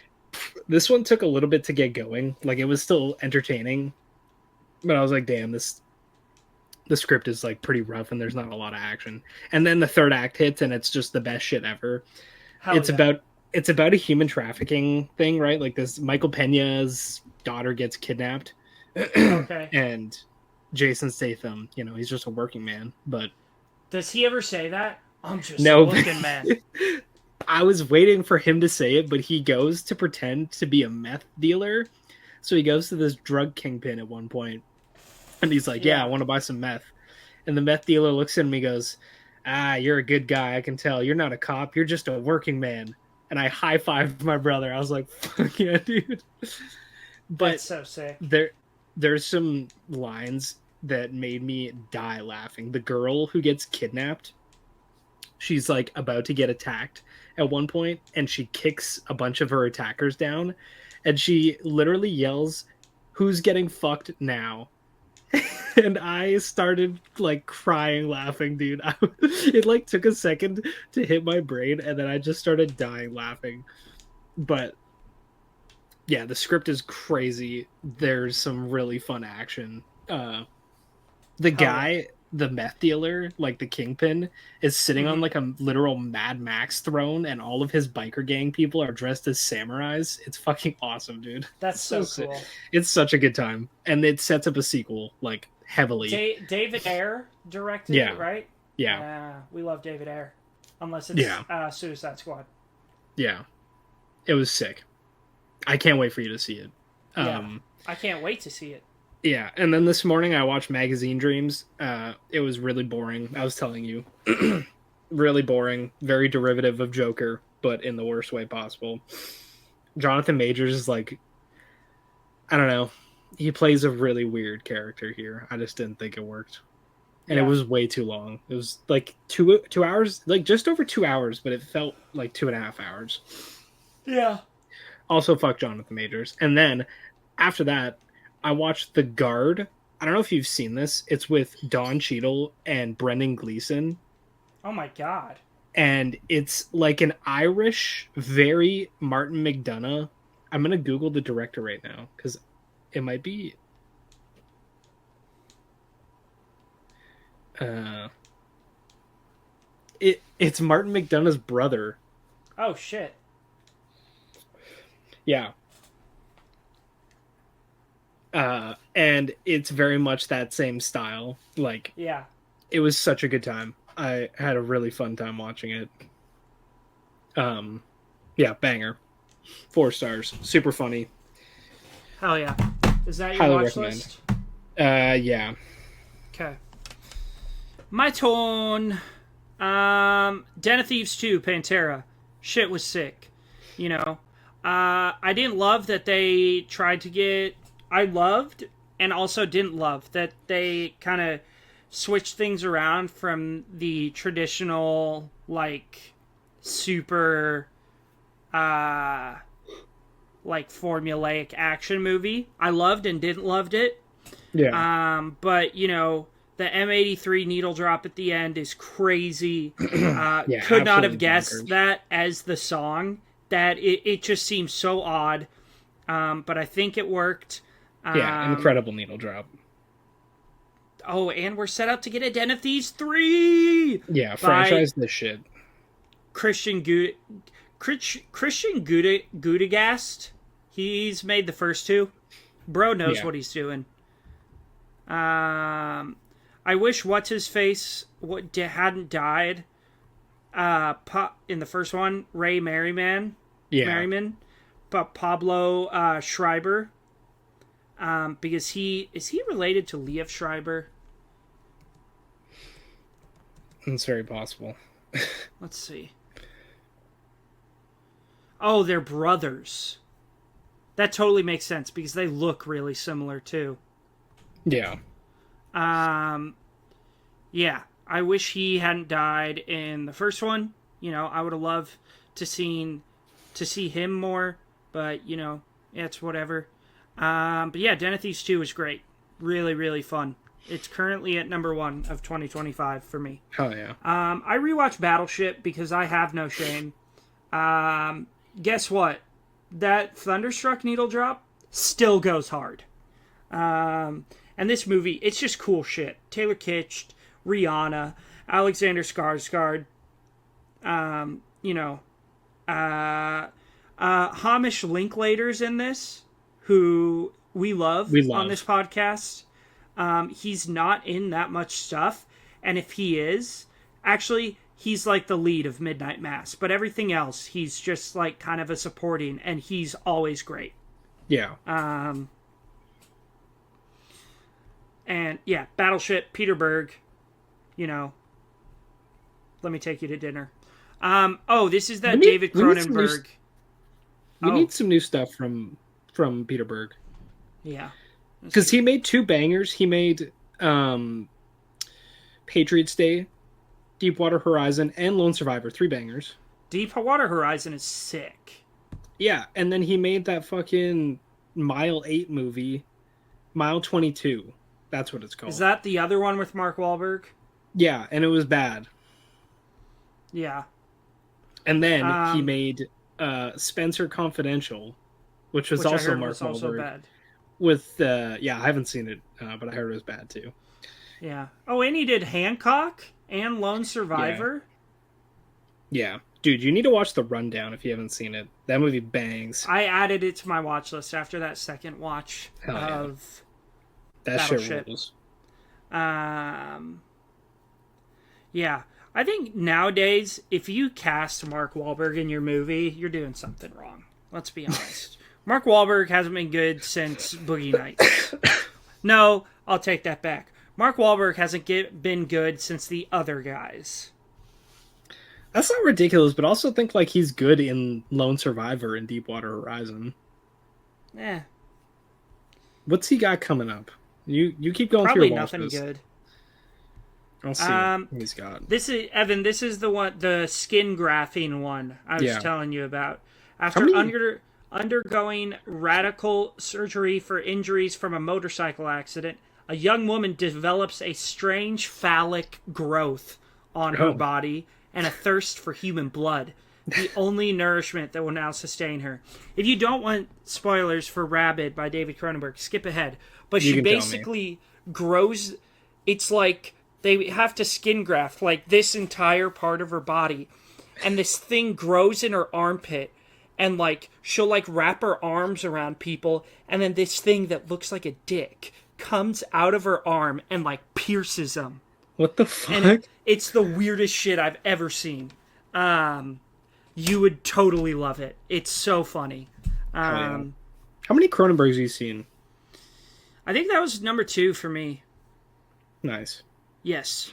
This one took a little bit to get going. Like, it was still entertaining, but I was like, damn, the script is like pretty rough and there's not a lot of action. And then the third act hits and it's just the best shit ever. Hell it's yeah. about it's about a human trafficking thing, right? Like this Michael Pena's daughter gets kidnapped, Okay. and Jason Statham, he's just a working man, but Does he ever say that? I'm just a no. working man. I was waiting for him to say it, but he goes to pretend to be a meth dealer. So he goes to this drug kingpin at one point, and he's like, "Yeah, I Yeah. want to buy some meth." And the meth dealer looks at him and he goes, "Ah, you're a good guy. I can tell. You're not a cop. You're just a working man." And I high fived my brother. I was like, "Fuck yeah, dude!" That's But so sick. there's some lines that made me die laughing. The girl who gets kidnapped, she's like about to get attacked at one point, and she kicks a bunch of her attackers down, and she literally yells, "Who's getting fucked now?" And I started like crying laughing, dude. It like took a second to hit my brain, and then I just started dying laughing. But yeah, the script is crazy. There's some really fun action. The Hell yeah. guy, the meth dealer, like the kingpin, is sitting on Mm-hmm. like a literal Mad Max throne, and all of his biker gang people are dressed as samurais. It's fucking awesome, dude. That's It's so so sick. cool. It's such a good time, and it sets up a sequel like heavily. David Ayer directed it, Yeah, right? yeah, Yeah, we love David Ayer. Unless it's yeah, Suicide Squad. yeah. It was sick. I can't wait for you to see it. Yeah. Um, I can't wait to see it. yeah, and then this morning I watched Magazine Dreams. It was really boring. I was telling you, really boring. Very derivative of Joker, but in the worst way possible. Jonathan Majors is like, I don't know. He plays a really weird character here. I just didn't think it worked, and it Yeah. was way too long. It was like two hours, like just over 2 hours, but it felt like 2.5 hours. Yeah. Also, fuck Jonathan Majors. And then after that, I watched The Guard. I don't know if you've seen this. It's with Don Cheadle and Brendan Gleeson. Oh my god. And it's like an Irish, very Martin McDonagh. I'm going to Google the director right now because it might be. Uh, it's Martin McDonagh's brother. Oh shit. Yeah. And it's very much that same style. Like, Yeah. it was such a good time. I had a really fun time watching it. Yeah, banger. 4 stars. Super funny. Hell yeah. Is that your Highly watch recommend. list? Yeah. Okay. My turn. Den of Thieves 2, Pantera. Shit was sick. You know. I didn't love that they tried to get. I loved and also didn't love that they kind of switched things around from the traditional, like, super, like, formulaic action movie. I loved and didn't loved it. Yeah. But, you know, the M83 needle drop at the end is crazy. Yeah, Could not have absolutely guessed bonkers. that as the song. That it just seems so odd. But I think it worked. Yeah, incredible needle drop. Oh, and we're set up to get a Den of Thieves 3 Yeah, by franchise this shit. Christian Gudegast. He's made the first two. Bro knows Yeah. what he's doing. I wish what's his face hadn't died. In the first one, Ray Merriman, but Pablo Schreiber. Because is he related to Liev Schreiber? It's very possible. Let's see. Oh, they're brothers. That totally makes sense because they look really similar too. Yeah. Yeah. I wish he hadn't died in the first one. You know, I would have loved to see him more, but you know, it's whatever. But yeah, Den of Thieves 2 is great. Really, really fun. It's currently at number 1 of 2025 for me. Hell yeah. I rewatched Battleship because I have no shame. Guess what? That Thunderstruck needle drop still goes hard. And this movie, it's just cool shit. Taylor Kitsch, Rihanna, Alexander Skarsgård. You know, Uh, Hamish Linklater's in this, who we love We on this love. podcast. He's not in that much stuff, and if he is, actually, he's like the lead of Midnight Mass. But everything else, he's just like kind of a supporting, and he's always great. Yeah. And yeah, Battleship, Peter Berg, you know, let me take you to dinner. Oh, this is that David Cronenberg. We need some new stuff from Peter Berg. Yeah. Because he made two bangers. He made Patriots Day, Deepwater Horizon, and Lone Survivor. 3 bangers. Deepwater Horizon is sick. Yeah, and then he made that fucking Mile 8 movie, Mile 22. That's what it's called. Is that the other one with Mark Wahlberg? Yeah, and it was bad. Yeah. And then he made Spencer Confidential, which was also Mark Wahlberg. Also bad. With I haven't seen it, but I heard it was bad too. Yeah. Oh, and he did Hancock and Lone Survivor. Yeah. Dude, you need to watch The Rundown if you haven't seen it. That movie bangs. I added it to my watch list after that second watch of that Battleship. shit rules. Yeah. I think nowadays, if you cast Mark Wahlberg in your movie, you're doing something wrong. Let's be honest. Mark Wahlberg hasn't been good since Boogie Nights. No, I'll take that back. Mark Wahlberg hasn't been good since The Other Guys. That's not ridiculous, but also think like he's good in Lone Survivor and Deepwater Horizon. Eh. What's he got coming up? You keep going Probably through your watch nothing list. good. I'll see what he's got. This is Evan. This is the skin graphing one I was telling you about. After undergoing radical surgery for injuries from a motorcycle accident, a young woman develops a strange phallic growth on her body and a thirst for human blood, the only nourishment that will now sustain her. If you don't want spoilers for Rabid by David Cronenberg, skip ahead. But she basically grows. It's like they have to skin graft like this entire part of her body, and this thing grows in her armpit, and like she'll like wrap her arms around people, and then this thing that looks like a dick comes out of her arm and like pierces them. What the fuck? And it's the weirdest shit I've ever seen. You would totally love it. It's so funny. How many Cronenbergs have you seen? I think that was number 2 for me. Nice. Yes.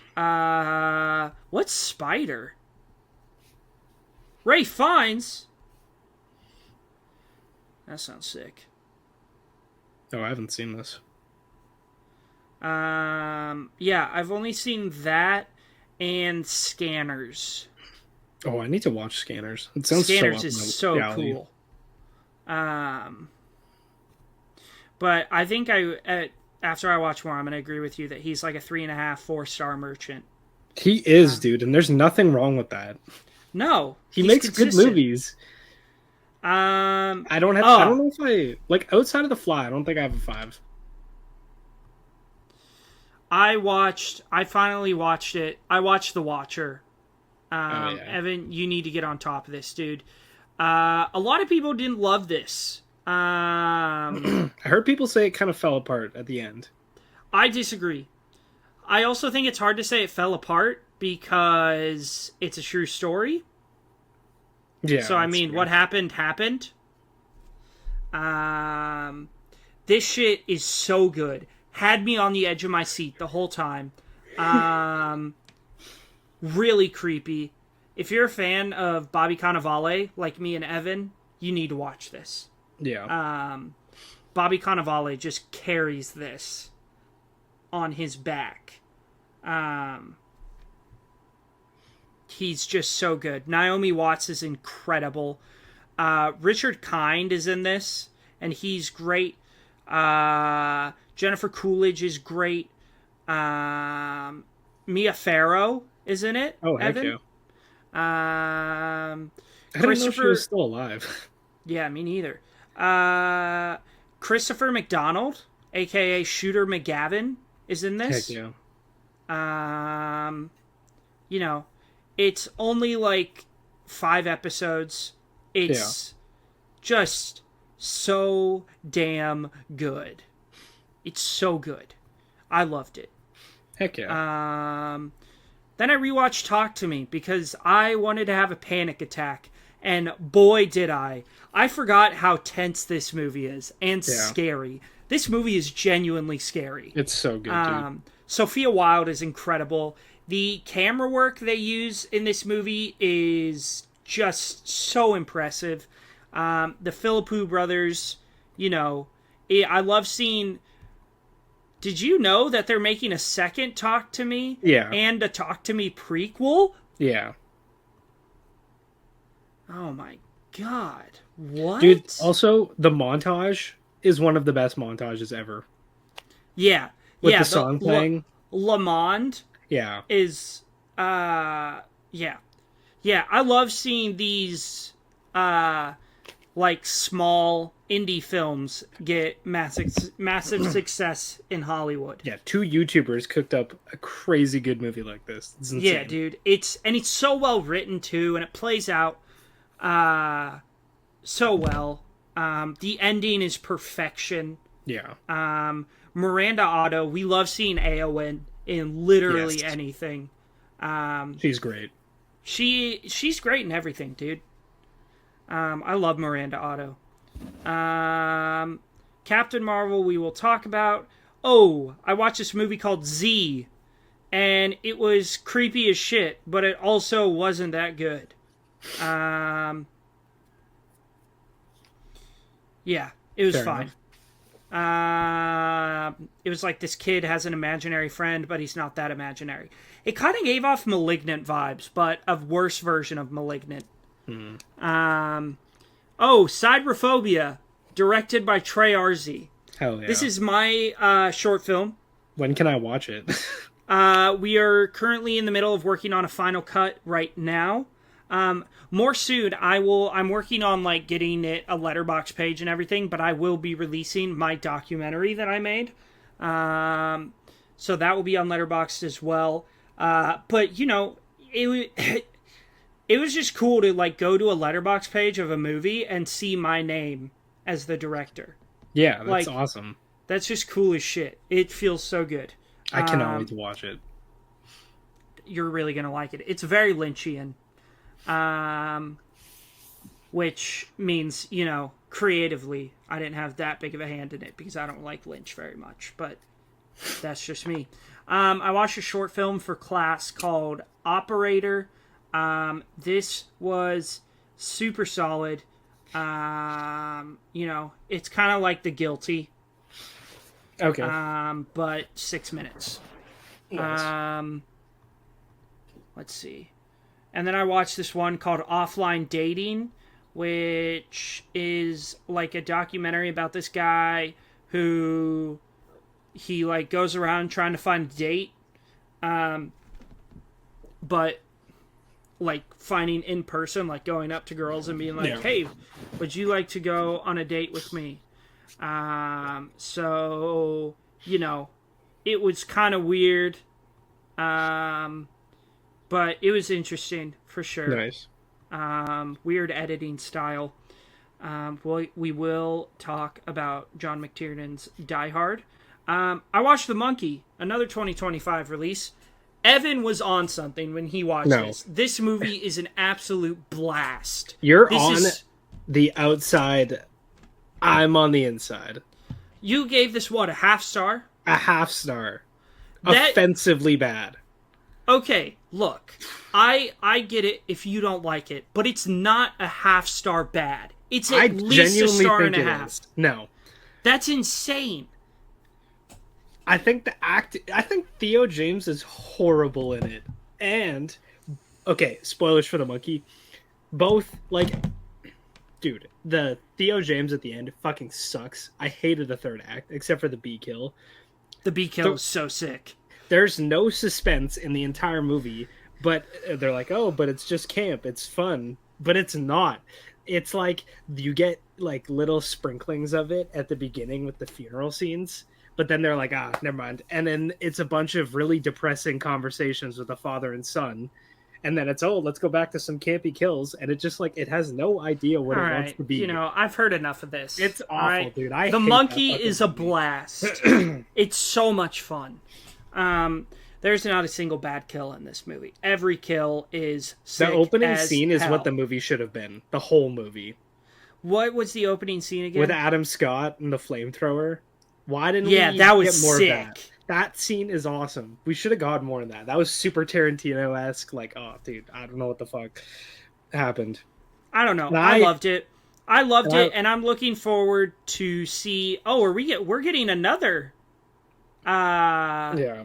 What's Spider? Ray Fiennes? That sounds sick. Oh, I haven't seen this. Yeah, I've only seen that and Scanners. Oh, I need to watch Scanners. It sounds Scanners is so cool. But I think after I watch more, I'm going to agree with you that he's like a 3.5, 4-star merchant. He is, dude, and there's nothing wrong with that. No, he makes consistent. good movies. I don't know if I like outside of The Fly. I don't think I have a 5. I finally watched it. I watched The Watcher. Evan, you need to get on top of this, dude. A lot of people didn't love this. I heard people say it kind of fell apart at the end. I disagree. I also think it's hard to say it fell apart because it's a true story. Yeah. So I mean, what happened. This shit is so good. Had me on the edge of my seat the whole time. Really creepy. If you're a fan of Bobby Cannavale, like me and Evan, you need to watch this. Yeah. Bobby Cannavale just carries this on his back. He's just so good. Naomi Watts is incredible. Richard Kind is in this, and he's great. Jennifer Coolidge is great. Mia Farrow is in it. Oh, heck Evan. yeah. I didn't know she was still alive. Yeah, me neither. Christopher McDonald, a.k.a. Shooter McGavin, is in this. Heck yeah. You know, it's only like 5 episodes. Yeah. It's just so damn good. It's so good. I loved it. Heck yeah. Then I rewatched Talk to Me because I wanted to have a panic attack. And boy, did I. I forgot how tense this movie is and Yeah. scary. This movie is genuinely scary. It's so good, dude. Sophia Wilde is incredible. The camera work they use in this movie is just so impressive. The Philippou brothers, I love seeing. Did you know that they're making a second Talk to Me? Yeah. And a Talk to Me prequel? Yeah. Oh my god. What? Dude, also, the montage is one of the best montages ever. Yeah. With yeah, the song playing. Le Monde Yeah. is yeah. Yeah, I love seeing these like small indie films get massive success in Hollywood. Yeah, 2 YouTubers cooked up a crazy good movie like this. It's insane. Yeah, dude. It's so well written too, and it plays out so well. The ending is perfection. Yeah. Miranda Otto, we love seeing Aowen in literally Yes. anything. She's great. She's great in everything, dude. I love Miranda Otto. Captain Marvel, we will talk about. Oh, I watched this movie called Z, and it was creepy as shit, but it also wasn't that good. Yeah, it was Fair fine. It was like this kid has an imaginary friend, but he's not that imaginary. It kind of gave off Malignant vibes, but a worse version of Malignant. Sidrophobia, directed by Trey Arze. Hell yeah. This is my short film. When can I watch it? We are currently in the middle of working on a final cut right now. More soon, I'm working on like getting it a letterbox page and everything, but I will be releasing my documentary that I made. So that will be on Letterboxd as well. But it was just cool to like go to a letterbox page of a movie and see my name as the director. Yeah, that's Like, awesome. That's just cool as shit. It feels so good. I cannot wait to watch it. You're really gonna like it. It's very Lynchian. Which means, creatively, I didn't have that big of a hand in it because I don't like Lynch very much, but that's just me. I watched a short film for class called Operator. This was super solid. It's kind of like The Guilty. Okay. But 6 minutes. Nice. Let's see. And then I watched this one called Offline Dating, which is like a documentary about this guy who he like goes around trying to find a date, but like finding in person, like going up to girls and being like, Yeah. "Hey, would you like to go on a date with me?" So it was kind of weird, but it was interesting for sure. Nice. Weird editing style. We will talk about John McTiernan's Die Hard. I watched The Monkey, another 2025 release. Evan was on something when he watched this. This movie is an absolute blast. You're on the outside. I'm on the inside. You gave this, what, a half star? A half star. Offensively bad. Okay, look. I get it if you don't like it, but it's not a half star bad. It's at least a star and a half. No. That's insane. I think Theo James is horrible in it. And okay, spoilers for The Monkey. Both dude, the Theo James at the end fucking sucks. I hated the third act except for the bee kill. The bee kill is so sick. There's no suspense in the entire movie, but they're like, "Oh, but it's just camp. It's fun." But it's not. It's like you get like little sprinklings of it at the beginning with the funeral scenes. But then they're like, never mind. And then it's a bunch of really depressing conversations with a father and son. and then it's, oh, let's go back to some campy kills, and it just like it has no idea what All it wants right, to be. I've heard enough of this. It's all awful, right? dude. I The hate monkey that is a fucking movie. blast. It's so much fun. There's not a single bad kill in this movie. Every kill is sick. The opening as scene is hell. what the movie should have been. The whole movie. What was the opening scene again? With Adam Scott and the flamethrower. Why didn't Yeah, we that was get more sick. of that? That scene is awesome. We should have got more of that. That was super Tarantino-esque. Like, oh, dude, I don't know what the fuck happened. I don't know. And I loved it. I loved it, and I'm looking forward to see. Oh, we're getting another Yeah.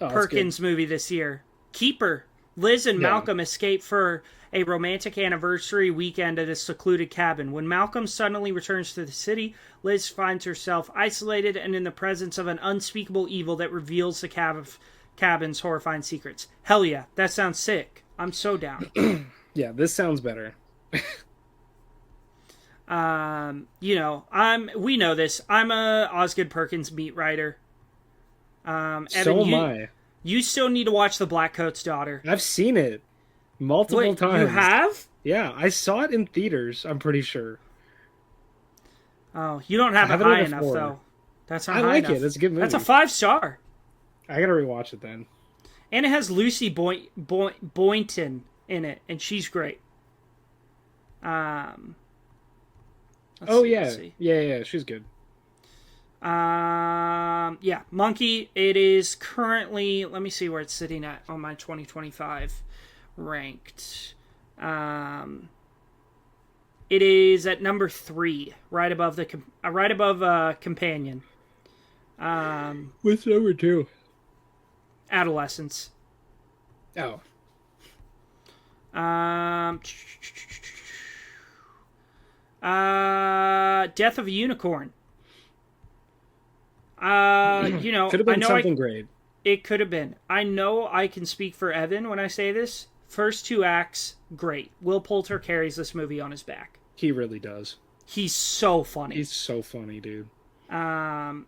Oh, Perkins movie this year. Keeper. Liz and Malcolm escape for a romantic anniversary weekend at a secluded cabin. When Malcolm suddenly returns to the city, Liz finds herself isolated and in the presence of an unspeakable evil that reveals the cabin's horrifying secrets. Hell yeah, that sounds sick. I'm so down. Yeah, this sounds better. We know this. I'm a Osgood Perkins beat writer. Evan, So am I. You still need to watch The Blackcoat's Daughter. I've seen it multiple times. You have? Yeah, I saw it in theaters, I'm pretty sure. Oh, you don't have it it high at a enough, 4. though. That's not I high like enough. it. It's a good movie. That's a 5-star. I gotta rewatch it then. And it has Lucy Boynton in it, and she's great. Oh, yeah. Yeah, she's good. Yeah, Monkey, it is currently, let me see where it's sitting at on my 2025 ranked. It is at number 3, right above Companion. What's number 2? Adolescence. Oh. Death of a Unicorn. Could have been something great. It could have been. I know I can speak for Evan when I say this. First 2 acts, great. Will Poulter carries this movie on his back. He really does. He's so funny. He's so funny, dude. And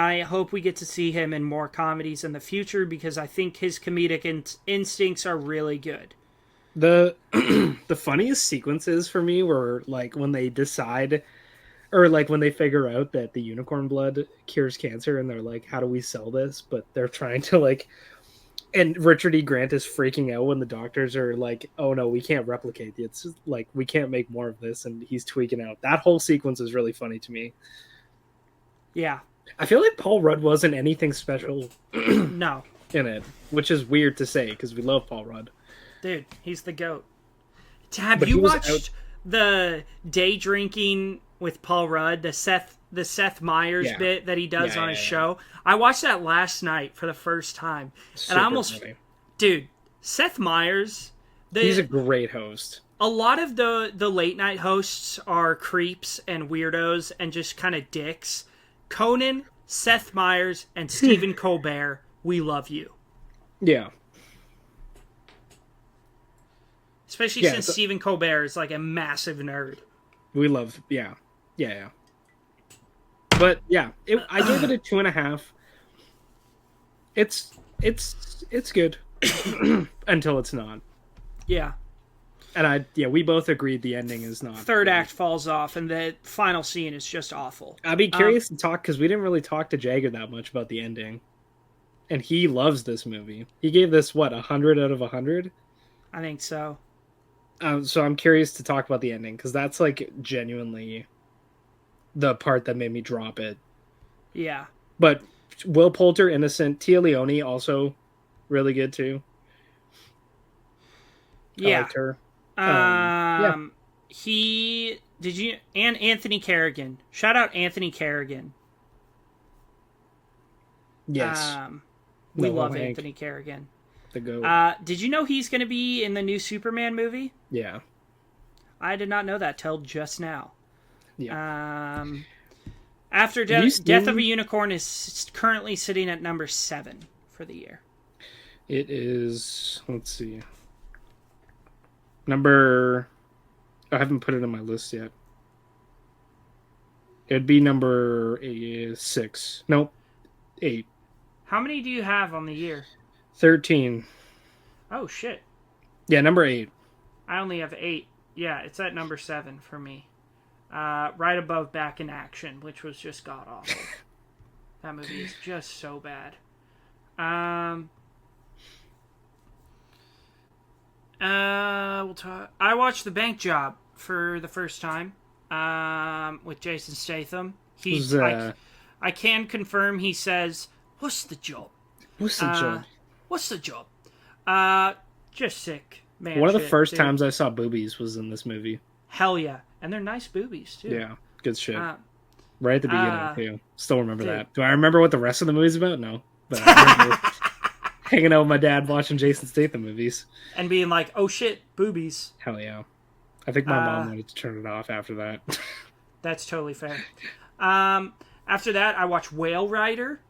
I hope we get to see him in more comedies in the future because I think his comedic instincts are really good. The the funniest sequences for me were like when they decide, or like when they figure out that the unicorn blood cures cancer, and they're like, "How do we sell this?" But they're trying to like, and Richard E. Grant is freaking out when the doctors are like, "Oh no, we can't replicate it. It's like we can't make more of this," and he's tweaking out. That whole sequence is really funny to me. Yeah. I feel like Paul Rudd wasn't anything special No. in it, which is weird to say because we love Paul Rudd. Dude, he's the GOAT. Have But you he was watched the day drinking with Paul Rudd, the Seth Meyers bit that he does on his show? I watched that last night for the first time. Super And I funny. dude, Seth Meyers, He's a great host. a lot of the late night hosts are creeps and weirdos and just kind of dicks. Conan, Seth Meyers, and Stephen Colbert, we love you. Yeah. Especially since Stephen Colbert is like a massive nerd. We love, yeah. But yeah, I gave it a 2.5. It's good until it's not. Yeah. And we both agreed the ending is not. Third act falls off, and the final scene is just awful. I'd be curious to talk because we didn't really talk to Jagger that much about the ending, and he loves this movie. He gave this 100 out of 100. I think so. So I'm curious to talk about the ending because that's like genuinely the part that made me drop it. Yeah. But Will Poulter, innocent. Tia Leone also really good too. Yeah. I liked her. And Anthony Carrigan. Shout out Anthony Carrigan. Yes. We Noah love Hank, Anthony Carrigan. the GOAT. Did you know he's going to be in the new Superman movie? Yeah. I did not know that till just now. Yeah. After Death of a Unicorn is currently sitting at number 7 for the year. It is, let's see. I haven't put it on my list yet. It'd be number 6. Nope. 8. How many do you have on the year? 13. Oh, shit. Yeah, number 8. I only have 8. Yeah, it's at number 7 for me. Right above Back in Action, which was just god awful. That movie is just so bad. We'll talk. I watched The Bank Job for the first time. With Jason Statham. Was, I can confirm he says, "What's the job? what's the job? What's the job?" Just sick, man. One of the shit, first dude. times I saw boobies was in this movie. Hell yeah, and they're nice boobies too. Yeah, good shit. Uh, Right at the beginning, too. Still remember dude. that. Do I remember what the rest of the movie's about? No. But I remember hanging out with my dad watching Jason Statham movies. And being like, "Oh shit, boobies." Hell yeah. I think my mom wanted to turn it off after that. That's totally fair. After that, I watched Whale Rider.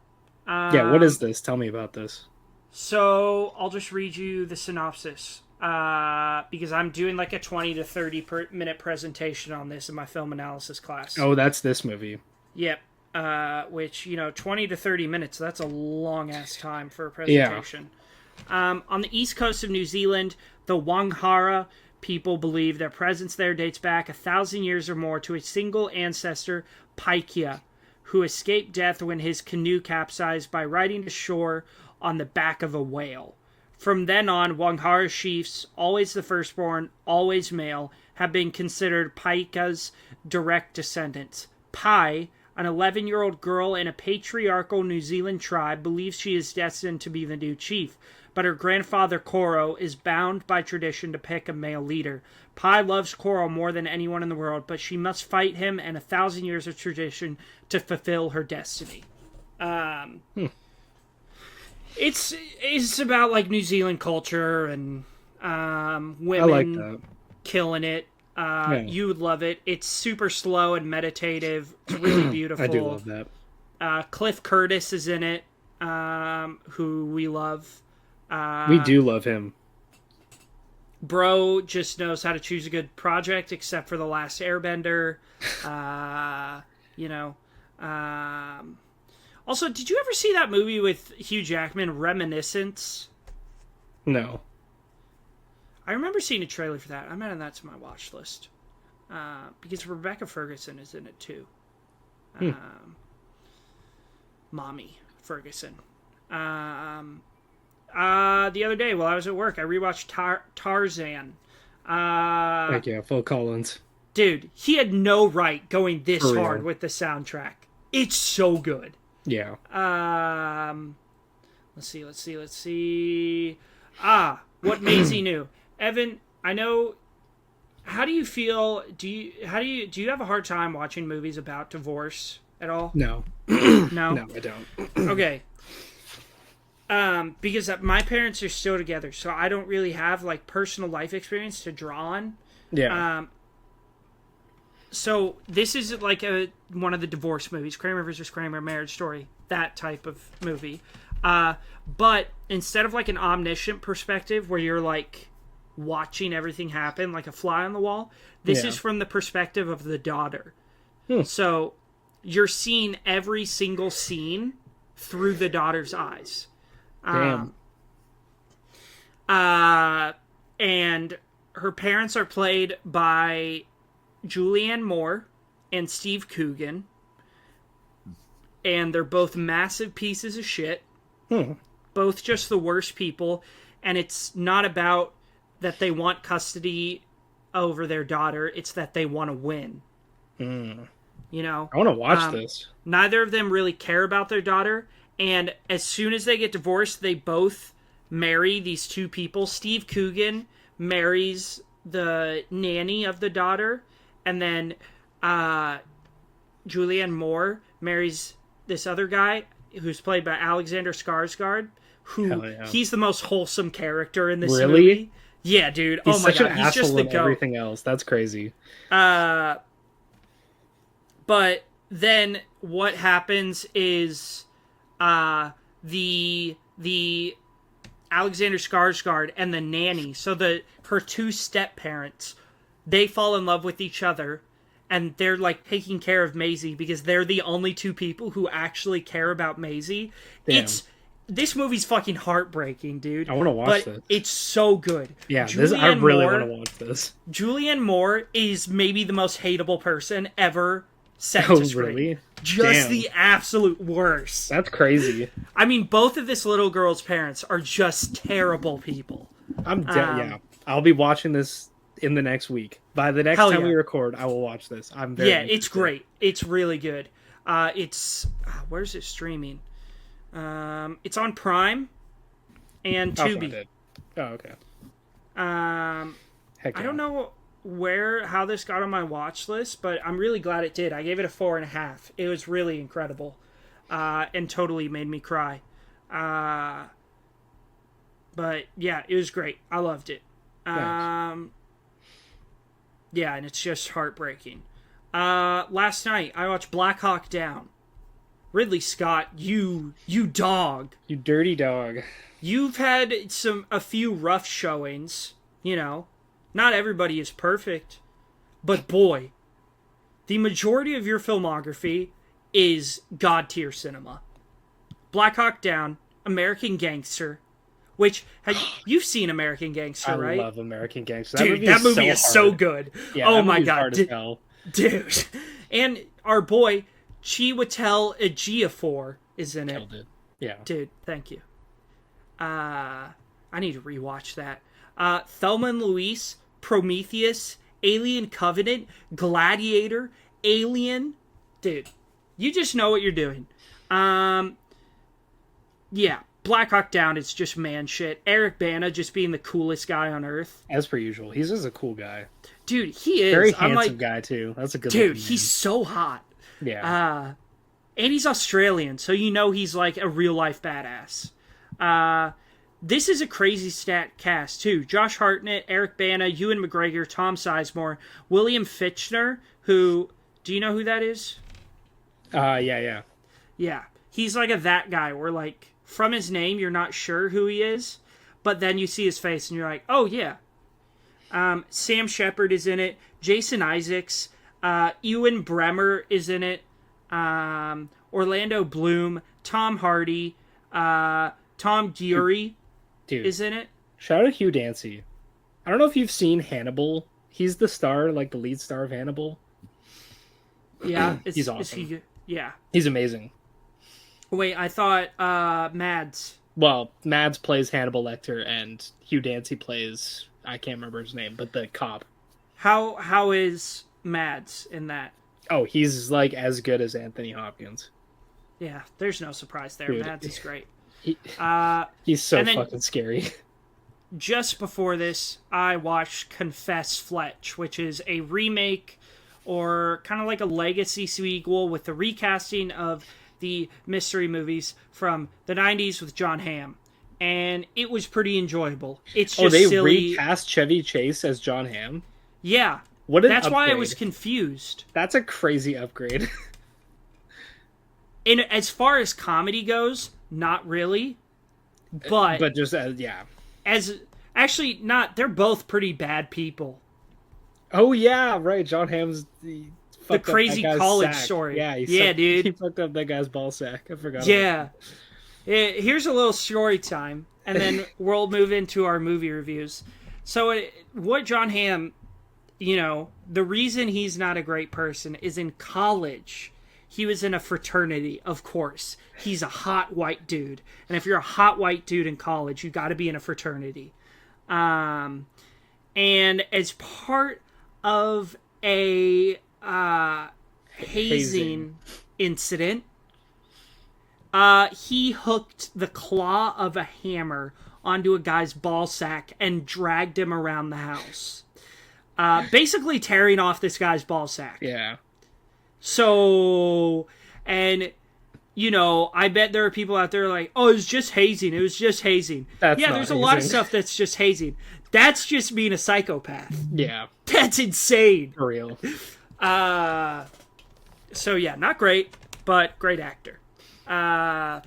Yeah, what is this? Tell me about this. So I'll just read you the synopsis because I'm doing like a 20 to 30-minute presentation on this in my film analysis class. Oh, that's this movie. Yep. Which, 20 to 30 minutes, that's a long-ass time for a presentation. Yeah. On the east coast of New Zealand, the Wanghara people believe their presence there dates back 1,000 years or more to a single ancestor, Paikea, who escaped death when his canoe capsized by riding ashore on the back of a whale. From then on, Wanghara chiefs, always the firstborn, always male, have been considered Paika's direct descendants. Pai, an 11-year-old girl in a patriarchal New Zealand tribe, believes she is destined to be the new chief, but her grandfather Koro is bound by tradition to pick a male leader. Pai loves Koro more than anyone in the world, but she must fight him and 1,000 years of tradition to fulfill her destiny. It's about like New Zealand culture and women I like that. killing it. You would love it. It's super slow and meditative. It's really beautiful. I do love that. Cliff Curtis is in it, who we love. We do love him. Bro just knows how to choose a good project, except for The Last Airbender. Also, did you ever see that movie with Hugh Jackman, Reminiscence? No. I remember seeing a trailer for that. I'm adding that to my watch list. Because Rebecca Ferguson is in it too. Mommy Ferguson. The other day while I was at work, I rewatched Tarzan. Thank you, Phil Collins. Dude, he had no right going this For real. hard with the soundtrack. It's so good. Yeah. Let's see. What Maisie knew. Evan, I know. How do you feel? Do you have a hard time watching movies about divorce at all? No. No? No, I don't. Okay. Because my parents are still together, so I don't really have like personal life experience to draw on. Yeah. So this is like one of the divorce movies, Kramer versus Kramer, Marriage Story, that type of movie. But instead of like an omniscient perspective where you're like watching everything happen like a fly on the wall, this is from the perspective of the daughter. So you're seeing every single scene through the daughter's eyes. Damn. And her parents are played by Julianne Moore and Steve Coogan. And they're both massive pieces of shit. Both just the worst people. And it's not about that they want custody over their daughter. It's that they want to win. You know? I want to watch this. Neither of them really care about their daughter. And as soon as they get divorced, they both marry these two people. Steve Coogan marries the nanny of the daughter. And then Julianne Moore marries this other guy who's played by Alexander Skarsgård, who he's the most wholesome character in this movie. Yeah, dude. He's oh my such god, an he's just asshole the in goat. everything else. That's crazy. But then what happens is the Alexander Skarsgård and the nanny, so her two step parents, they fall in love with each other, and they're like taking care of Maisie because they're the only two people who actually care about Maisie. Damn. this movie's fucking heartbreaking, dude. I want to watch but this. It's so good. Yeah, I really want to watch this. Julianne Moore is maybe the most hateable person ever set to screen. Really? Just Damn. the absolute worst. That's crazy. I mean, both of this little girl's parents are just terrible people. Yeah. I'll be watching this in the next week. By the next time we record, I will watch this. I'm very interested. It's great. It's really good. Where's it streaming? It's on Prime and Tubi. Oh, okay. I don't know how this got on my watch list, but I'm really glad it did. I gave it a 4.5. It was really incredible, and totally made me cry. But yeah, it was great. I loved it. Nice. Yeah, and it's just heartbreaking. Last night I watched Black Hawk Down. Ridley Scott, you dog. You dirty dog. You've had a few rough showings, Not everybody is perfect. But boy, the majority of your filmography is god-tier cinema. Black Hawk Down, American Gangster, which you've seen American Gangster, right? I love American Gangster. Dude, that movie is so good. Yeah, oh my god, dude. And our boy Chiwetel Ejiofor is in it. Killed it. Yeah, dude, thank you. I need to rewatch that. Thelma and Louise, Prometheus, Alien Covenant, Gladiator, Alien. Dude, you just know what you're doing. Yeah, Black Hawk Down is just man shit. Eric Bana just being the coolest guy on earth. As per usual, he's just a cool guy. Dude, he is. Very handsome guy, too. That's a good dude, he's so hot. Yeah. And he's Australian, so he's like a real-life badass. This is a crazy stat cast, too. Josh Hartnett, Eric Bana, Ewan McGregor, Tom Sizemore, William Fichtner, who... Do you know who that is? Yeah. Yeah. He's like that guy where, like, from his name, you're not sure who he is, but then you see his face and you're like, oh, yeah. Sam Shepard is in it. Jason Isaacs. Ewan Bremer is in it. Orlando Bloom. Tom Hardy. Tom Gury is in it. Shout out Hugh Dancy. I don't know if you've seen Hannibal. He's the star, like the lead star of Hannibal. Yeah. He's awesome. Yeah. He's amazing. Wait, I thought Mads. Well, Mads plays Hannibal Lecter, and Hugh Dancy plays, I can't remember his name, but the cop. How is Mads in that? Oh, he's like as good as Anthony Hopkins. Yeah, there's no surprise there. Dude, Mads is great. He's so fucking scary. Just before this, I watched Confess Fletch, which is a remake or kind of like a legacy sequel with the recasting of the mystery movies from the 90s with John Hamm. And it was pretty enjoyable. It's just silly. Recast Chevy Chase as John Hamm? Yeah. That's why I was confused. That's a crazy upgrade. And as far as comedy goes, not really. But just yeah. Actually not, they're both pretty bad people. Oh yeah, right. John Hamm's the crazy college sack. story. Yeah, dude. He fucked up that guy's ball sack. I forgot. Yeah. Here's a little story time, and then we'll move into our movie reviews. So what John Hamm, the reason he's not a great person is in college, he was in a fraternity, of course. He's a hot white dude. And if you're a hot white dude in college, you got to be in a fraternity. And as part of a hazing incident, he hooked the claw of a hammer onto a guy's ball sack and dragged him around the house. Basically tearing off this guy's ball sack. Yeah. So, and, I bet there are people out there like, oh, it was just hazing. It was just hazing. There's hazing. A lot of stuff that's just hazing. That's just being a psychopath. Yeah. That's insane. For real. So, yeah, not great, but great actor. All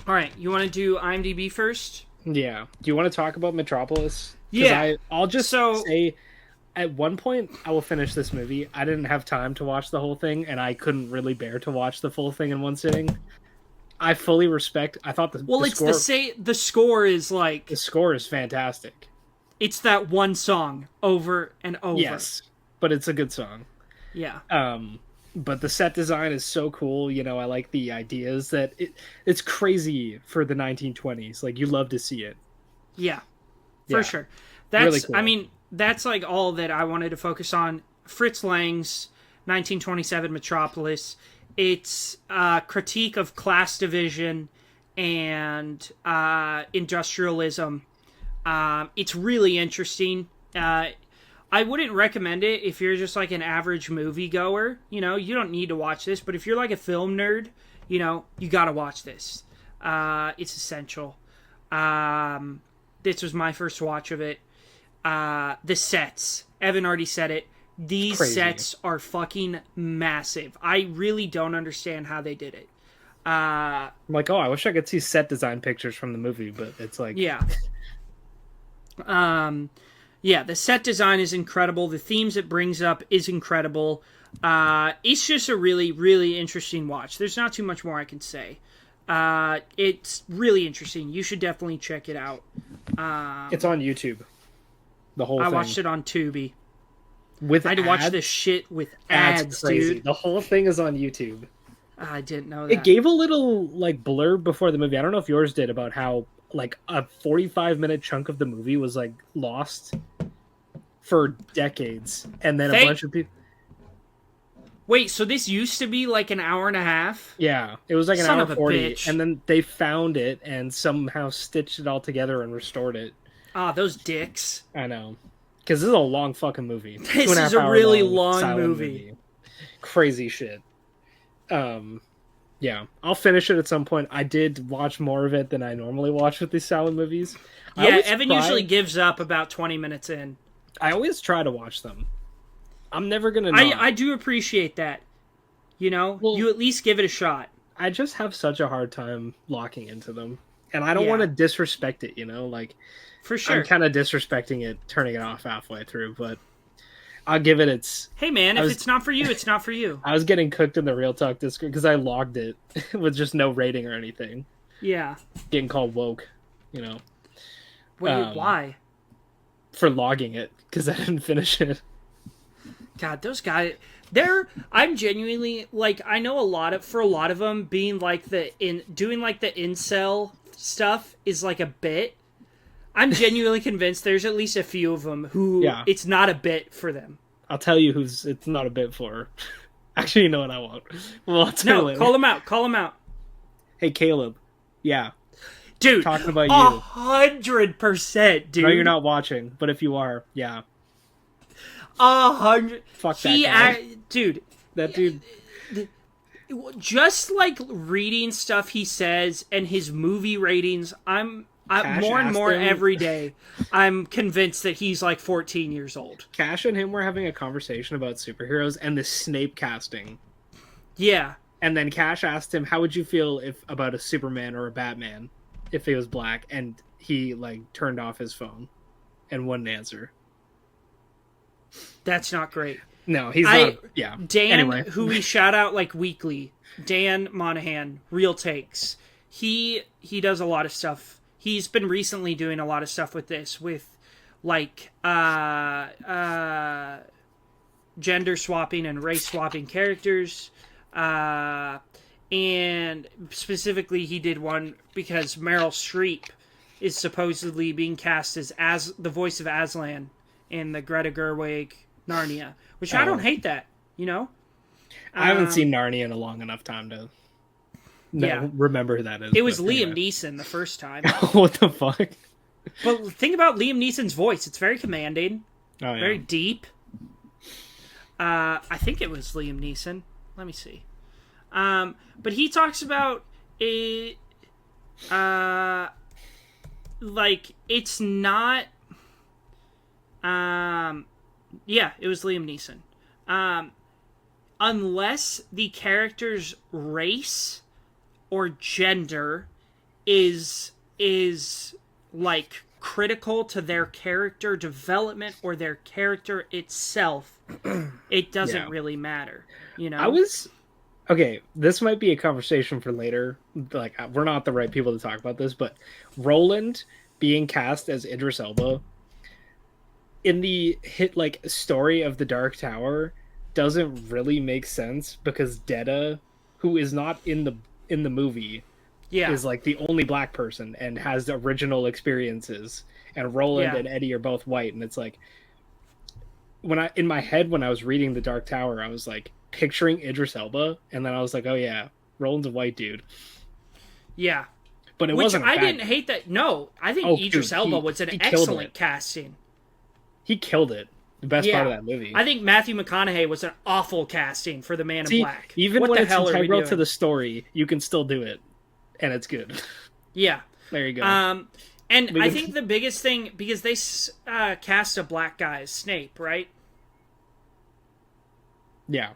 right, you want to do IMDb first? Yeah. Do you want to talk about Metropolis? Yeah. I'll just say, at one point, I will finish this movie. I didn't have time to watch the whole thing, and I couldn't really bear to watch the full thing in one sitting. I fully respect. I thought Well, the it's score the score is the like score is fantastic. it's that one song over and over. Yes, but it's a good song. Yeah. Um, but the set design is so cool. You know, I like the ideas that it's crazy for the 1920s. Like you love to see it. Yeah. For Yeah, sure. really That's I cool. mean, that's like all that I wanted to focus on. Fritz Lang's 1927 Metropolis. It's a critique of class division and industrialism. It's really interesting. I wouldn't recommend it if you're just like an average moviegoer. You know, you don't need to watch this, but if you're like a film nerd, you know, you gotta watch this. It's essential. This was my first watch of it. The sets. Evan already said it. These Crazy. sets are fucking massive. I really don't understand how they did it. I'm like, oh, I wish I could see set design pictures from the movie, but it's like, Yeah. Yeah, the set design is incredible. The themes it brings up is incredible. It's just a really, really interesting watch. There's not too much more I can say. It's really interesting. You should definitely check it out. it's on YouTube. The whole I thing. watched it on Tubi. With I had to watch ads? this shit with Ads ads, crazy. dude. The whole thing is on YouTube. I didn't know that. It gave a little like blurb before the movie. I don't know if yours did about how like a 45-minute chunk of the movie was like lost for decades, and then a bunch of people. Wait, so this used to be like an hour and a half? Yeah, it was like an Son hour of a 40, bitch. and then they found it and somehow stitched it all together and restored it. Ah, those dicks. I know, because this is a long fucking movie. This is a really long silent movie. Crazy shit. Yeah, I'll finish it at some point. I did watch more of it than I normally watch with these silent movies. Yeah, Evan usually gives up about 20 minutes in. I always try to watch them. I'm never gonna not. I do appreciate that. You know, Well, you at least give it a shot. I just have such a hard time locking into them. And I don't Yeah. want to disrespect it, you know? Like, For sure. I'm kind of disrespecting it, turning it off halfway through, but I'll give it its... Hey, man, if it's not for you, it's not for you. I was getting cooked in the Real Talk Discord because I logged it with just no rating or anything. Yeah. Getting called woke, you know? Wait, why? For logging it, because I didn't finish it. God, those guys... I'm genuinely, like, I know for a lot of them, being like doing like the incel stuff is like a bit. I'm genuinely convinced there's at least a few of them who it's not a bit for them. I'll tell you who's it's not a bit for. Actually, you know what, I won't. Well, I'll tell you later. Call him out. Hey, Caleb. Yeah. Dude, talking about you. 100%, dude. No, you're not watching, but if you are, yeah. 100. Fuck that guy. Dude. That dude. Just like reading stuff he says and his movie ratings, I'm more and more every day, I'm convinced that he's like 14 years old. Cash and him were having a conversation about superheroes and the Snape casting. Yeah. And then Cash asked him, how would you feel about a Superman or a Batman if he was black? And he like turned off his phone and wouldn't answer. That's not great. No, he's not. Yeah. Dan, anyway. who we shout out like weekly, Dan Monahan, Real Takes. He does a lot of stuff. He's been recently doing a lot of stuff with this, with like gender swapping and race swapping characters. And specifically, he did one because Meryl Streep is supposedly being cast as the voice of Aslan in the Greta Gerwig Narnia, which I don't hate that, you know? I haven't seen Narnia in a long enough time to remember who that is. It was Liam Neeson the first time. What the fuck? But think about Liam Neeson's voice. It's very commanding, very deep. I think it was Liam Neeson. Let me see. But he talks about it, like, it's not... yeah, it was Liam Neeson. Unless the character's race or gender is like critical to their character development or their character itself, it doesn't really matter. You know, Okay, this might be a conversation for later. Like, we're not the right people to talk about this, but Roland being cast as Idris Elba in the hit like story of the Dark Tower doesn't really make sense because Detta, who is not in the movie, Yeah, is like the only black person and has the original experiences, and Roland yeah, and Eddie are both white, and it's like when I in my head when I was reading the Dark Tower, I was like picturing Idris Elba, and then I was like, oh yeah, Roland's a white dude, yeah. but it Which wasn't a I bad. didn't hate that. No, I think Oh Idris dude, Elba was an he killed excellent it. casting. He killed it. The best part of Yeah. that movie. I think Matthew McConaughey was an awful casting for the Man in See, Black. even What when the it's hell are we integral to doing? the story, you can still do it, and it's good. Yeah. There you go. And We I can- think the biggest thing, because they cast a black guy as Snape, right? Yeah.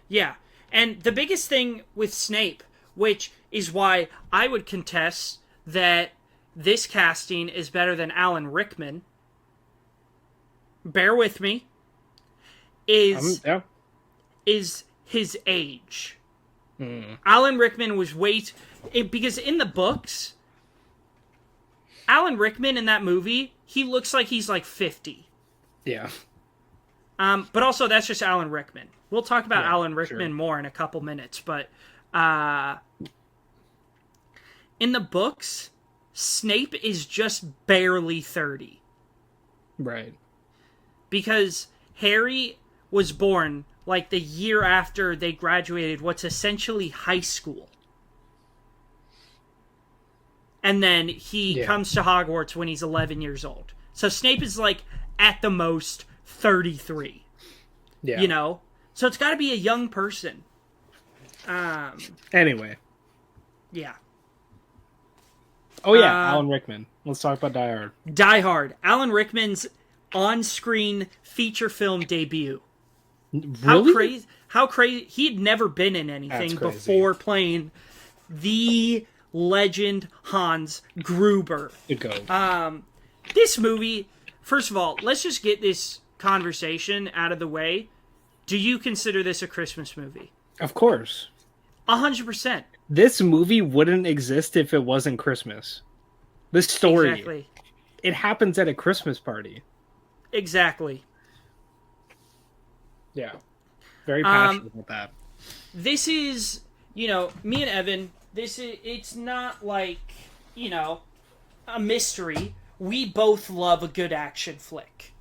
Yeah. And the biggest thing with Snape, which is why I would contest that this casting is better than Alan Rickman, bear with me, Yeah. is his age. Mm. Alan Rickman was because in the books, Alan Rickman in that movie, he looks like he's like 50. Yeah. But also that's just Alan Rickman. We'll talk about Yeah, Alan Rickman sure. more in a couple minutes, but in the books, Snape is just barely 30 Right. because Harry was born like the year after they graduated what's essentially high school. And then he comes to Hogwarts when he's 11 years old. So Snape is like at the most 33. Yeah. You know? So it's got to be a young person. Anyway. Yeah. Oh yeah, Alan Rickman. Let's talk about Die Hard. Die Hard. Alan Rickman's on-screen feature film debut. Really? How crazy. He had never been in anything That's crazy. before playing the legend Hans Gruber. Good go. This movie, first of all, let's just get this conversation out of the way. Do you consider this a Christmas movie? Of course. 100%. This movie wouldn't exist if it wasn't Christmas. This story. Exactly. It happens at a Christmas party. Exactly. Yeah. Very passionate about that. This is, me and Evan, it's not like, a mystery. We both love a good action flick.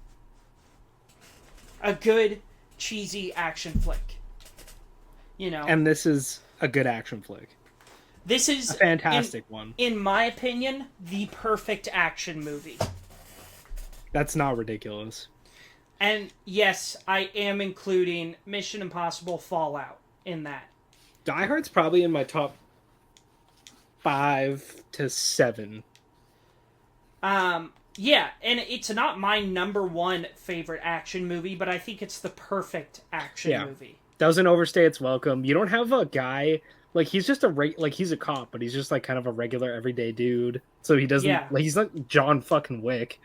A good, cheesy action flick. And this is a good action flick. This is A fantastic one. In my opinion, the perfect action movie. That's not ridiculous. And yes, I am including Mission Impossible Fallout in that. Die Hard's probably in my top 5 to 7. Yeah, and it's not my number one favorite action movie, but I think it's the perfect action movie. Doesn't overstay its welcome. You don't have a guy like he's just he's a cop, but he's just like kind of a regular everyday dude. So he doesn't like he's like John fucking Wick.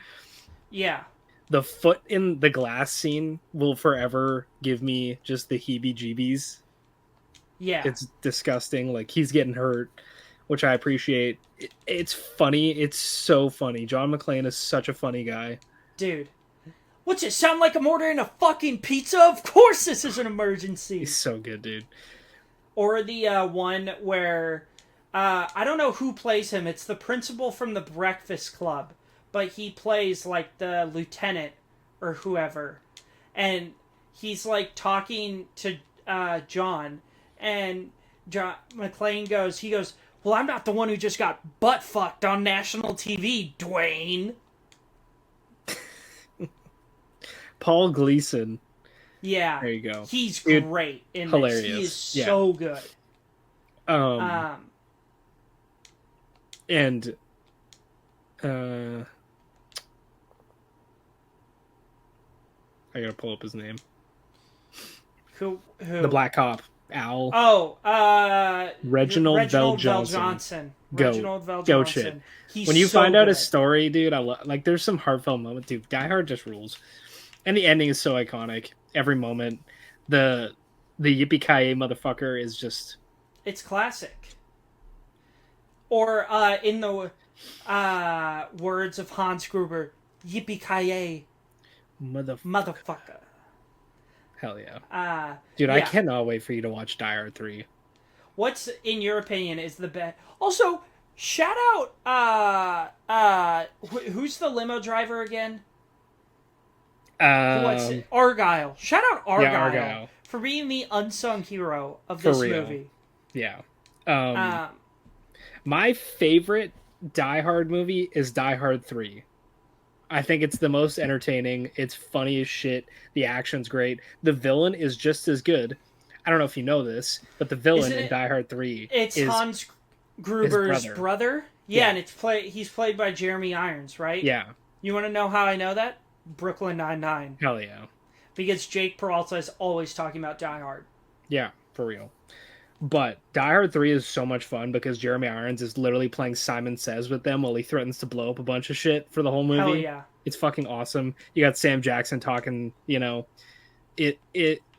Yeah. The foot in the glass scene will forever give me just the heebie-jeebies. Yeah. It's disgusting. Like he's getting hurt, which I appreciate. It's funny. It's so funny. John McClane is such a funny guy. Dude. What's it sound like I'm ordering a fucking pizza? Of course this is an emergency. He's so good, dude. Or the one where I don't know who plays him. It's the principal from the Breakfast Club, but he plays like the lieutenant or whoever, and he's like talking to John, and John McClane goes, well, I'm not the one who just got butt fucked on national TV, Dwayne. Paul Gleason. Yeah. There you go. He's Dude, great in hilarious. this. He is so good. And I gotta pull up his name. Who? The black cop, Al. Oh, Reginald Vell Johnson. Go. Reginald Vell Go Johnson. shit. He's When you so find out good. his story, dude, like there's some heartfelt moments. Dude, Die Hard just rules, and the ending is so iconic. Every moment, the The yippee-ki-yay motherfucker is just It's classic. Or in the words of Hans Gruber, yippee ki mother. motherfucker. Hell yeah, Uh, dude! I yeah. cannot wait for you to watch Die Hard 3. What's in your opinion is the best? Also, shout out. Who's the limo driver again? What's it? Um, Argyle. Shout out yeah, Argyle Argyle, for being the unsung hero of for this real. movie. Yeah. Um, Um, my favorite Die Hard movie is Die Hard 3. I think it's the most entertaining. It's funny as shit. The action's great. The villain is just as good. I don't know if you know this, but the villain isn't in it? Die Hard 3 It's is Hans his Gruber's brother. brother. Yeah, Yeah. and he's played by Jeremy Irons, right? Yeah. You want to know how I know that? Brooklyn Nine-Nine. Hell yeah. Because Jake Peralta is always talking about Die Hard. Yeah, for real. But Die Hard 3 is so much fun because Jeremy Irons is literally playing Simon Says with them while he threatens to blow up a bunch of shit for the whole movie. Hell yeah. It's fucking awesome. You got Sam Jackson talking, it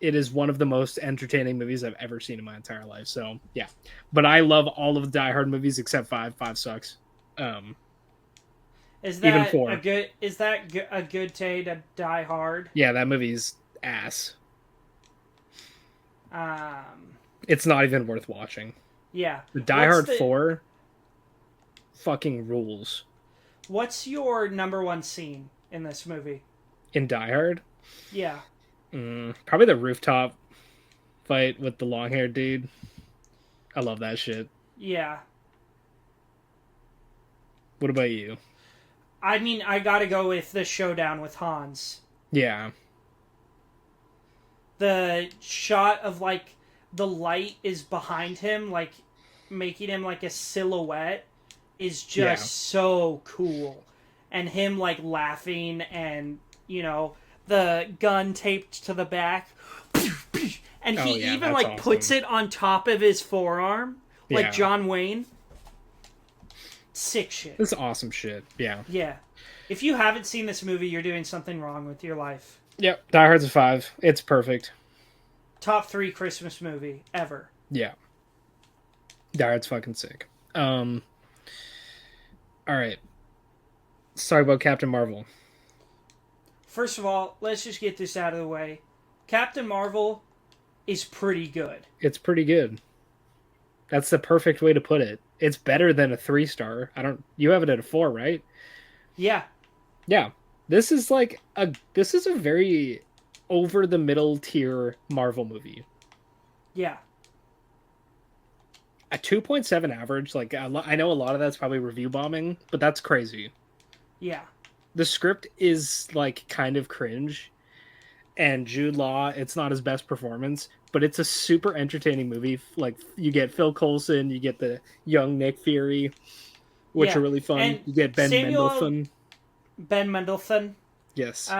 is one of the most entertaining movies I've ever seen in my entire life. So, yeah. But I love all of the Die Hard movies except 5. 5 sucks. Is Even that 4. a good day to Die Hard? Yeah, that movie's ass. Um, It's not even worth watching. yeah. The Die Hard 4 fucking rules. What's your number one scene in this movie? In Die Hard? Yeah. Probably the rooftop fight with the long-haired dude. I love that shit. Yeah. What about you? I mean, I gotta go with the showdown with Hans. Yeah. The shot of, like, the light is behind him, like, making him like a silhouette is just so cool. And him, like, laughing and, the gun taped to the back. And he even, like, awesome. Puts it on top of his forearm, like John Wayne. Sick shit. This is awesome shit. Yeah. Yeah. If you haven't seen this movie, you're doing something wrong with your life. Yep. Die Hard's a 5. It's perfect. Top 3 Christmas movie ever. Yeah. Die Hard's fucking sick. All right. Let's talk about Captain Marvel. First of all, let's just get this out of the way. Captain Marvel is pretty good. It's pretty good. That's the perfect way to put it. It's better than a 3-star. You have it at a 4, right? Yeah. Yeah. This is a very over the middle tier Marvel movie. Yeah. A 2.7 average, like I know a lot of that's probably review bombing, but that's crazy. Yeah. The script is like kind of cringe, and Jude Law, it's not his best performance, but it's a super entertaining movie. Like, you get Phil Coulson, you get the young Nick Fury, which are really fun. And you get Ben Mendelsohn. Yes.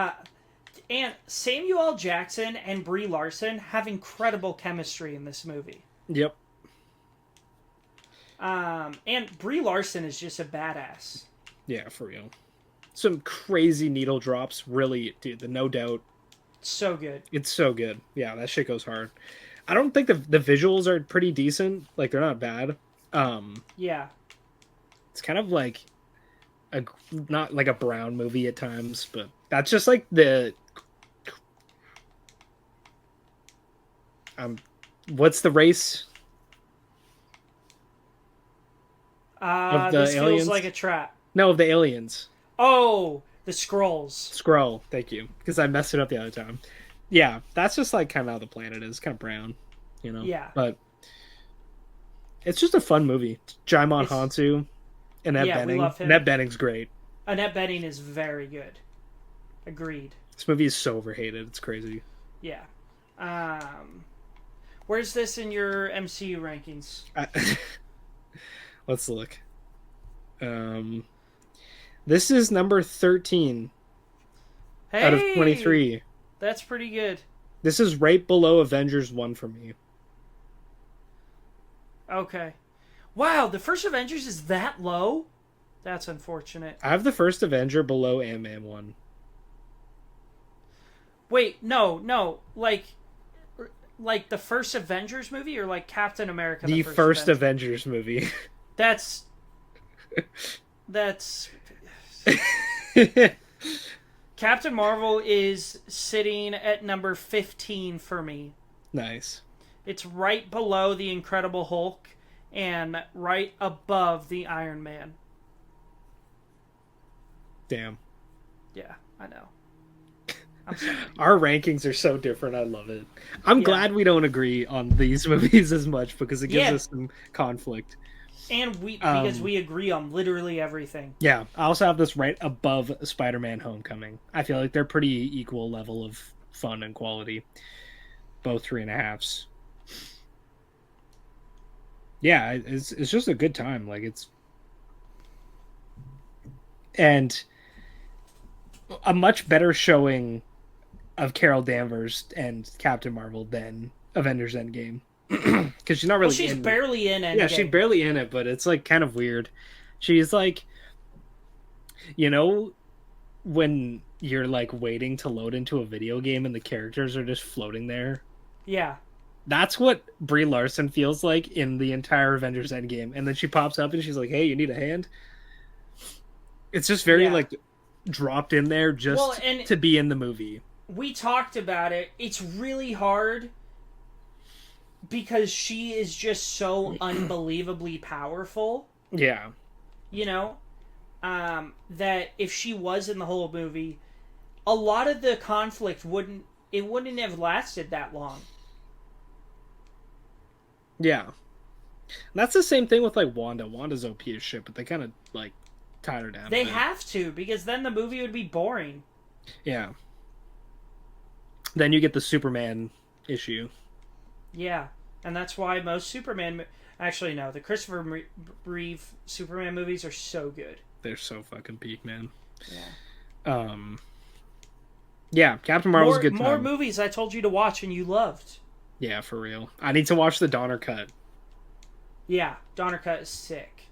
And Samuel L. Jackson and Brie Larson have incredible chemistry in this movie. Yep. And Brie Larson is just a badass. Yeah, for real. Some crazy needle drops, really, dude. The No Doubt. So good. It's so good. Yeah, that shit goes hard. I don't think the visuals are pretty decent. Like, they're not bad. Yeah. It's kind of like not like a brown movie at times, but that's just like the what's the race? Of the this aliens? Feels like a trap. No, of the aliens. Oh, the Skrulls. Skrull, thank you. Because I messed it up the other time. Yeah, that's just like kind of how the planet is. Kind of brown, Yeah. But it's just a fun movie. Jaimon Hansu, Annette Bening. We love him. Annette Bening's great. Annette Bening is very good. Agreed. This movie is so overhated. It's crazy. Yeah. Where's this in your MCU rankings? Let's look. This is number 13 out of 23. That's pretty good. This is right below Avengers 1 for me. Okay. Wow, the first Avengers is that low? That's unfortunate. I have the first Avenger below Ant-Man 1. Wait, no. Like like the first Avengers movie or like Captain America? The first Avengers movie. That's Captain Marvel is sitting at number 15 for me. Nice. It's right below the Incredible Hulk and right above the Iron Man. Damn. Yeah, I know. I'm sorry. Our rankings are so different. I love it. I'm glad we don't agree on these movies as much because it gives us some conflict. And because we agree on literally everything. Yeah. I also have this right above Spider-Man Homecoming. I feel like they're pretty equal level of fun and quality. Both 3.5s. Yeah, it's just a good time. Like it's and a much better showing of Carol Danvers and Captain Marvel than Avengers Endgame. Because she's not really she's barely in Endgame. Yeah, she's barely in it, but it's like kind of weird. She's like, you know, when you're like waiting to load into a video game and the characters are just floating there. Yeah. That's what Brie Larson feels like in the entire Avengers Endgame. And then she pops up and she's like, hey, you need a hand? It's just very like dropped in there just to be in the movie. We talked about it. It's really hard because she is just so unbelievably powerful. Yeah. You know? That if she was in the whole movie, a lot of the conflict wouldn't have lasted that long. Yeah. And that's the same thing with like Wanda. Wanda's OP as shit, but they kind of like tied her down. They have to, because then the movie would be boring. Yeah. Then you get the Superman issue. Yeah, and that's why most Superman... Actually, no. The Christopher Reeve Superman movies are so good. They're so fucking peak, man. Yeah. Yeah, Captain Marvel's a good time. More movies I told you to watch and you loved. Yeah, for real. I need to watch the Donner Cut. Yeah, Donner Cut is sick.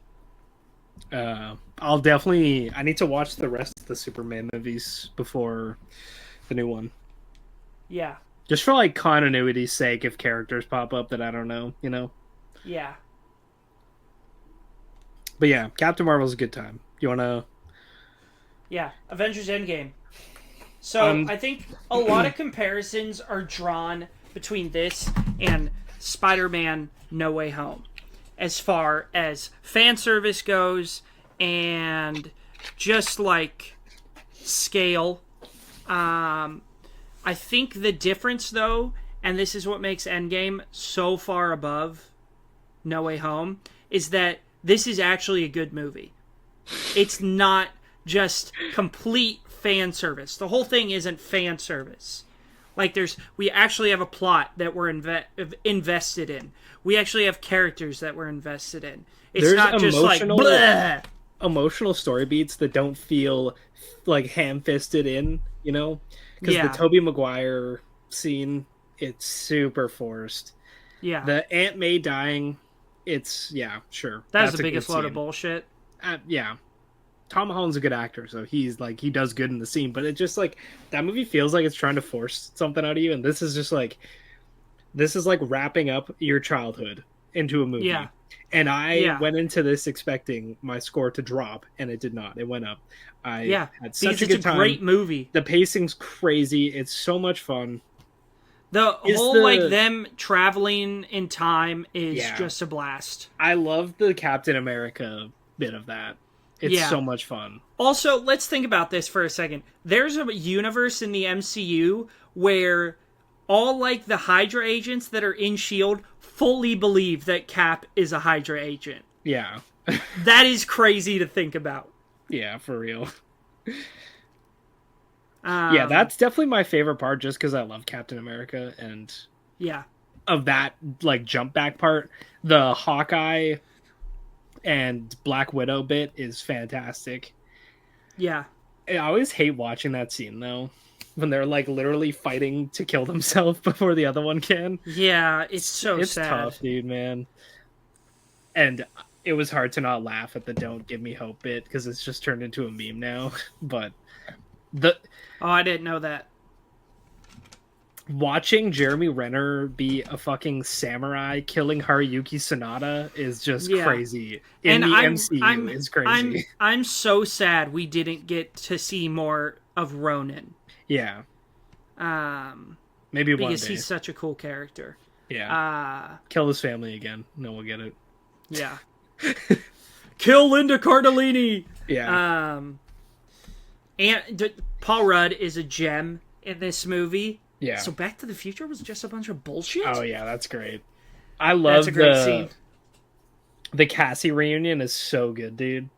I need to watch the rest of the Superman movies before the new one. Yeah. Just for like continuity's sake, if characters pop up that I don't know, you know? Yeah. But yeah, Captain Marvel's a good time. You wanna... Yeah, Avengers Endgame. So I think a lot of comparisons are drawn between this and Spider-Man No Way Home, as far as fan service goes and just like scale. I think the difference, though, and this is what makes Endgame so far above No Way Home, is that this is actually a good movie. It's not just complete fan service. The whole thing isn't fan service. Like, we actually have a plot that we're invested in. We actually have characters that we're invested in. It's not just like, bleh! Emotional story beats that don't feel like ham-fisted in, you know? Because the Tobey Maguire scene, it's super forced. Yeah. The Aunt May dying, it's, sure. That's the biggest load of bullshit. Yeah. Tom Holland's a good actor, so he does good in the scene, but it just like, that movie feels like it's trying to force something out of you, and this is like wrapping up your childhood into a movie. Yeah. And I went into this expecting my score to drop, and it did not. It went up. I had such a good time. It's a great movie. The pacing's crazy. It's so much fun. The whole like them traveling in time is just a blast. I love the Captain America bit of that. It's so much fun. Also, let's think about this for a second. There's a universe in the MCU where all like the Hydra agents that are in S.H.I.E.L.D. fully believe that Cap is a Hydra agent. Yeah. That is crazy to think about. Yeah, for real. Yeah, that's definitely my favorite part, just because I love Captain America, and of that like jump back part, the Hawkeye and Black Widow bit is fantastic. Yeah, I always hate watching that scene though, when they're like literally fighting to kill themselves before the other one can. Yeah, it's sad. Tough, dude, man. And it was hard to not laugh at the "Don't Give Me Hope" bit because it's just turned into a meme now. But I didn't know that. watching Jeremy Renner be a fucking samurai killing Haruyuki Sanada is just Yeah. crazy. In And the MCU is crazy. I'm so sad we didn't get to see more of Ronin. Yeah, Um maybe one because day. he's such a cool character. Yeah. Kill his family again. No, we'll get it. Yeah. Kill Linda Cardellini. Yeah. And Paul Rudd is a gem in this movie. Yeah. So Back to the Future was just a bunch of bullshit. Oh yeah, that's great. I love That's a great scene. The Cassie reunion is so good, dude.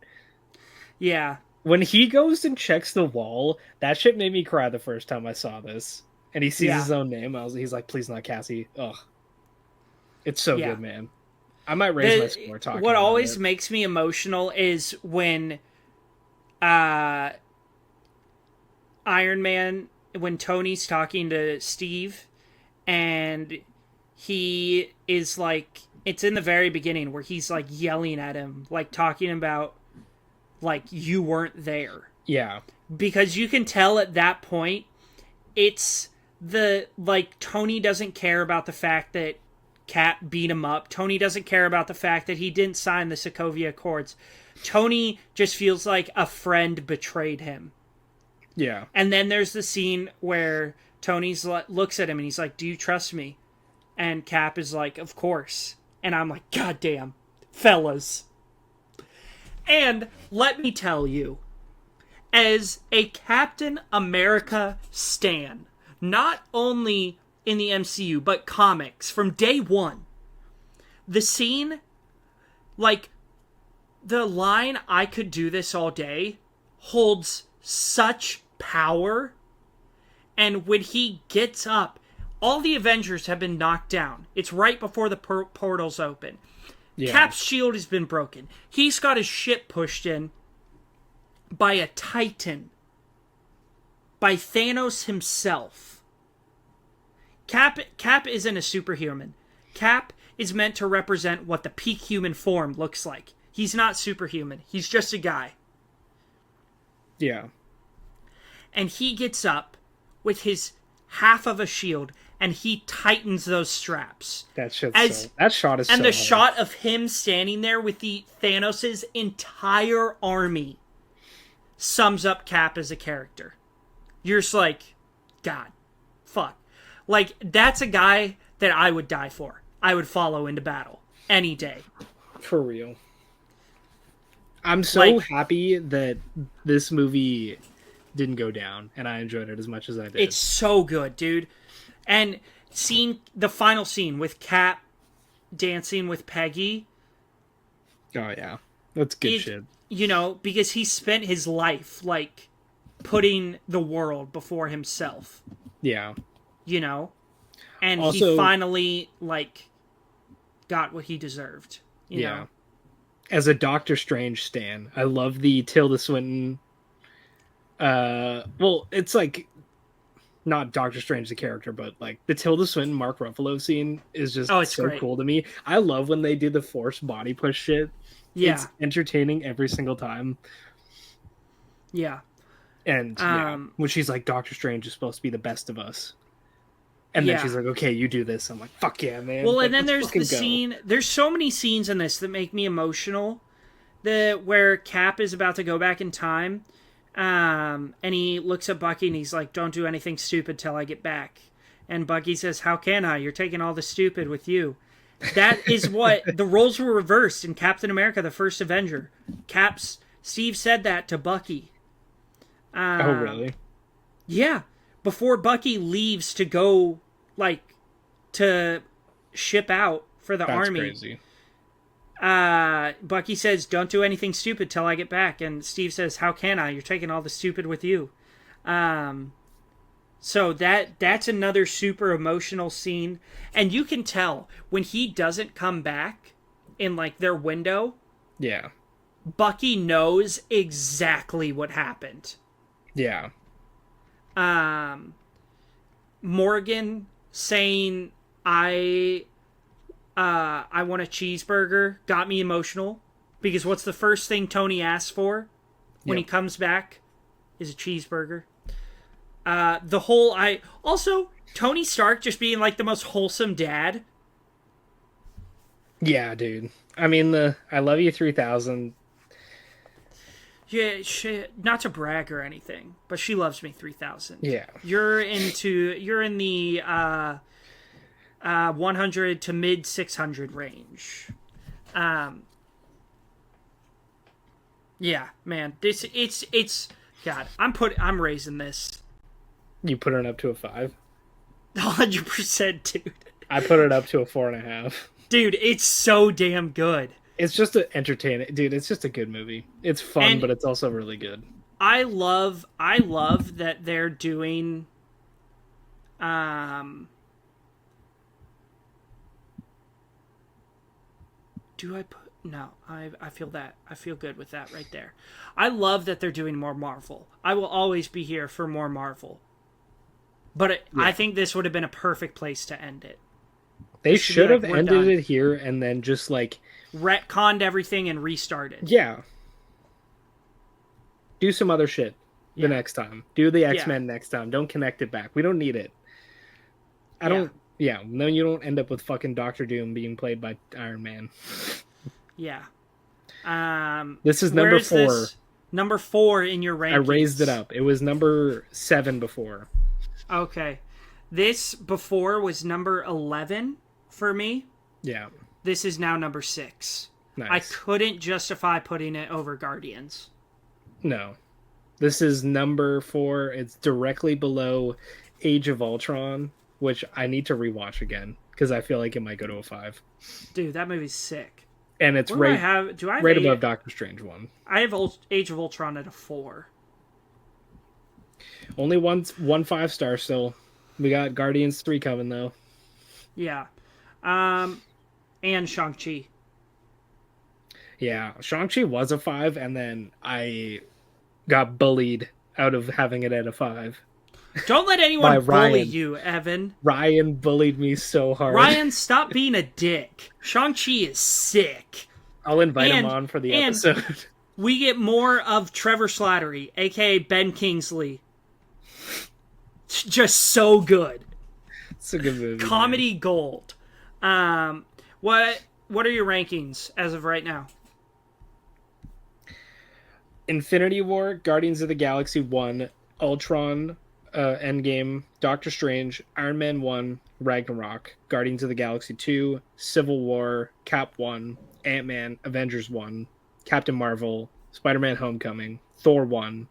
Yeah. When he goes and checks the wall, that shit made me cry the first time I saw this. And he sees his own name. He's like, please not Cassie. Ugh. It's so good, man. I might raise my score talking What about always it. makes me emotional is when Iron Man, when Tony's talking to Steve, and he is like, it's in the very beginning where he's like yelling at him, like talking about, like, you weren't there. Yeah. Because you can tell at that point, it's like, Tony doesn't care about the fact that Cap beat him up. Tony doesn't care about the fact that he didn't sign the Sokovia Accords. Tony just feels like a friend betrayed him. Yeah. And then there's the scene where Tony's looks at him and he's like, do you trust me? And Cap is like, of course. And I'm like, God damn, fellas. And let me tell you, as a Captain America stan, not only in the MCU, but comics, from day one, the scene, like, the line, I could do this all day, holds such power. And when he gets up, all the Avengers have been knocked down. It's right before the portals open. Yeah. Cap's shield has been broken. He's got his ship pushed in by a Titan. By Thanos himself. Cap isn't a superhuman. Cap is meant to represent what the peak human form looks like. He's not superhuman. He's just a guy. Yeah. And he gets up with his half of a shield and he tightens those straps. That shot is so and the hard. shot of him standing there with the Thanos' entire army sums up Cap as a character. You're just like, God, fuck. Like, that's a guy that I would die for. I would follow into battle any day. For real. I'm so happy that this movie didn't go down, and I enjoyed it as much as I did. It's so good, dude. And the final scene with Cap dancing with Peggy. Oh, yeah. That's good shit. You know, because he spent his life, like, putting the world before himself. Yeah. You know? And also, he finally, like, got what he deserved. You know? As a Doctor Strange stan, I love the Tilda Swinton. Well, it's like not Doctor Strange the character, but like the Tilda Swinton Mark Ruffalo scene is just so great. Cool to me. I love when they do the forced body push shit. Yeah, it's entertaining every single time. Yeah, and when she's like, Doctor Strange is supposed to be the best of us. And then she's like, okay, you do this. I'm like, fuck yeah, man. Well, like, and then there's the scene. There's so many scenes in this that make me emotional. Where Cap is about to go back in time. And he looks at Bucky and he's like, don't do anything stupid till I get back. And Bucky says, how can I? You're taking all the stupid with you. That is what the roles were reversed in Captain America, the First Avenger. Steve said that to Bucky. Oh, really? Yeah. Before Bucky leaves to go, like, to ship out for the army. That's crazy. Bucky says, don't do anything stupid till I get back. And Steve says, how can I? You're taking all the stupid with you. So that's another super emotional scene. And you can tell when he doesn't come back in, like, their window. Yeah. Bucky knows exactly what happened. Yeah. Morgan saying, I want a cheeseburger got me emotional because what's the first thing Tony asks for when he comes back is a cheeseburger. The whole I also Tony Stark just being like the most wholesome dad. Yeah, dude. I mean, the I Love You 3000. Yeah, not to brag or anything, but she loves me 3000. Yeah. You're in the 100 to mid 600 range. Um, yeah, man, this it's God. I'm raising this You put it up to a 5. 100%, dude. I put it up to a 4.5. Dude, it's so damn good. It's just an entertaining, dude. It's just a good movie. It's fun, And but it's also really good. I love that they're doing um do I put no, I feel that. I feel good with that right there. I love that they're doing more Marvel. I will always be here for more Marvel. But Yeah. I think this would have been a perfect place to end it. They Just to be should like, have we're ended done. it here and then just like, Retconned everything and restarted. yeah, do some other shit the Yeah. next time. Do the Yeah. X-Men next time. Don't connect it back. We don't need it. I Yeah. don't. Yeah, no, you don't end up with fucking Doctor Doom being played by Iron Man. Yeah. This is where number is 4. this? Number 4 in your rankings. I raised it up. It was number 7 before. Okay. This before was number 11 for me. Yeah, This is now number 6. nice. I couldn't justify putting it over Guardians. No, this is number 4. It's directly below Age of Ultron, which I need to rewatch again because I feel like it might go to a 5. Dude, that movie's sick. And it's What do I right, have? Do I have right above Doctor Strange 1. I have Age of Ultron at a 4. Only one 5-star still. We got Guardians 3 coming though. Yeah. And Shang-Chi. Yeah, Shang-Chi was a 5, and then I got bullied out of having it at a 5. Don't let By anyone bully Ryan. you, Evan. Ryan bullied me so hard. Ryan, stop being a dick. Shang-Chi is sick. I'll invite him And- on for the and- episode. We get more of Trevor Slattery, aka Ben Kingsley. Just so good. It's a good movie. Comedy gold. What are your rankings as of right now? Infinity War, Guardians of the Galaxy 1, Ultron, Endgame, Doctor Strange, Iron Man 1, Ragnarok, Guardians of the Galaxy 2, Civil War, Cap 1, Ant-Man, Avengers 1, Captain Marvel, Spider-Man Homecoming, Thor 1,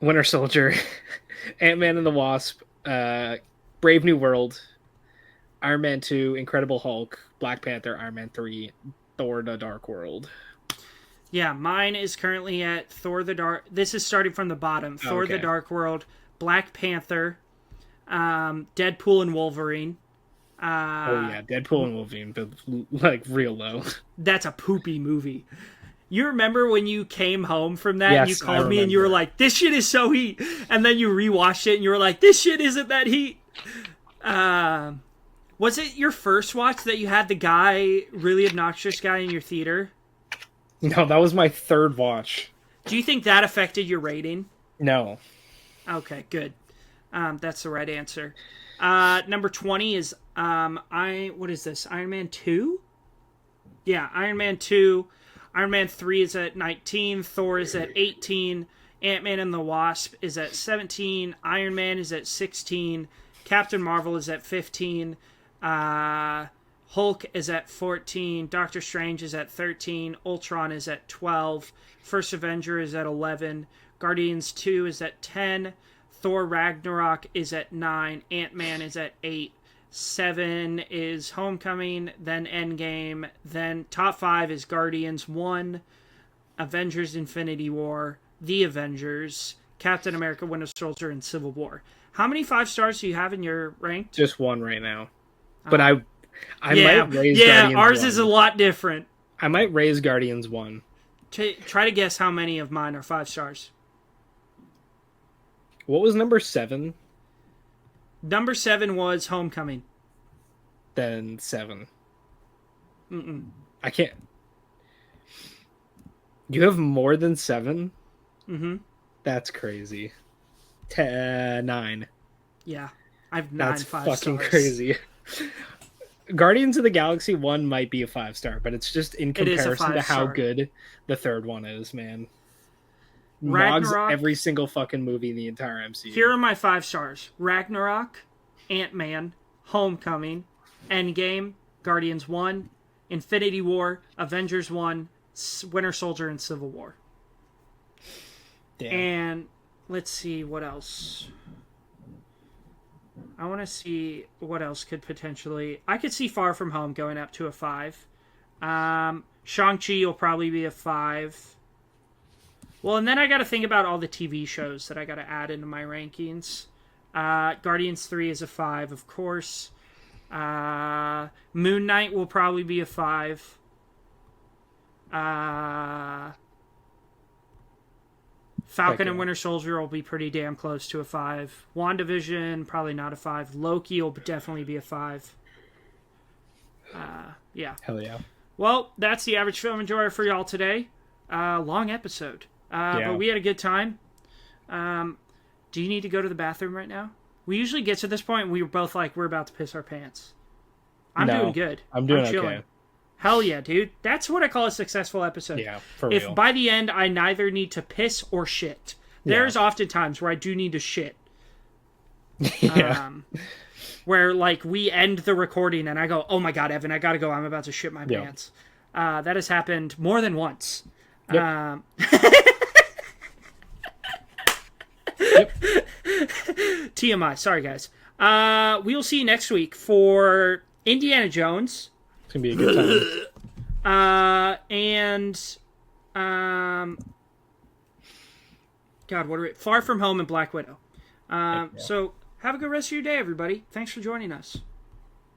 Winter Soldier, Ant-Man and the Wasp, Brave New World, Iron Man 2, Incredible Hulk, Black Panther, Iron Man 3, Thor the Dark World. Yeah, mine is currently at Thor the Dark. This is starting from the bottom. Thor the Dark World, Black Panther, Deadpool and Wolverine. Oh yeah, Deadpool and Wolverine, but like real low. That's a poopy movie. You remember when you came home from that and you Yes, I called me and you were remember. like, this shit is so heat. And then you rewatched it and you were like, this shit isn't that heat. Was it your first watch that you had the guy, really obnoxious guy in your theater? No, that was my third watch. Do you think that affected your rating? No. Okay, good. That's the right answer. Number 20 is what is this? Iron Man 2? Yeah, Iron Man 2. Iron Man 3 is at 19, Thor is at 18, Ant-Man and the Wasp is at 17, Iron Man is at 16, Captain Marvel is at 15, Hulk is at 14, Doctor Strange is at 13, Ultron is at 12, First Avenger is at 11, Guardians 2 is at 10, Thor Ragnarok is at 9, Ant-Man is at 8, 7 is Homecoming, then Endgame, then top 5 is Guardians 1, Avengers Infinity War, The Avengers, Captain America Winter Soldier, and Civil War. How many 5 stars do you have in your ranked? Just one right now. But I Yeah, might raise yeah, Guardians ours 1. is a lot different. I might raise Guardians 1. Try to guess how many of mine are 5 stars. What was number 7? Number 7 was Homecoming. Then 7. Mm-mm. I can't. You have more than 7? Mm-hmm. That's crazy. 9. Yeah, I've That's 5 fucking stars. crazy. Guardians of the Galaxy 1 might be a 5-star, but it's just in It is a comparison to how 5-star. good the third one is, man. Mogs Ragnarok. every single fucking movie in the entire MCU. Here are my 5 stars: Ragnarok, Ant-Man, Homecoming, Endgame, Guardians 1, Infinity War, Avengers 1, Winter Soldier, and Civil War. Damn. And let's see what else. I want to see what else could potentially... I could see Far From Home going up to a 5. Shang-Chi will probably be a 5. Well, and then I got to think about all the TV shows that I got to add into my rankings. Guardians 3 is a 5, of course. Moon Knight will probably be a 5. Falcon and Winter Soldier will be pretty damn close to a 5. WandaVision, probably not a 5. Loki will definitely be a 5. Yeah. Hell yeah. Well, that's the Average Film Enjoyer for y'all today. Long episode. But we had a good time. Do you need to go to the bathroom right now? We usually get to this point and we were both like, we're about to piss our pants. I'm doing good. I'm doing chilling. okay. Hell yeah, dude. That's what I call a successful episode. Yeah, for if real. by the end I neither need to piss or shit. There's often times where I do need to shit. Yeah. Where, like, we end the recording and I go, oh my god, Evan, I gotta go. I'm about to shit my pants. That has happened more than once. Yep. TMI. Sorry, guys. We'll see you next week for Indiana Jones. It's going to be a good time. God, what are we? Far From Home and Black Widow. So have a good rest of your day, everybody. Thanks for joining us.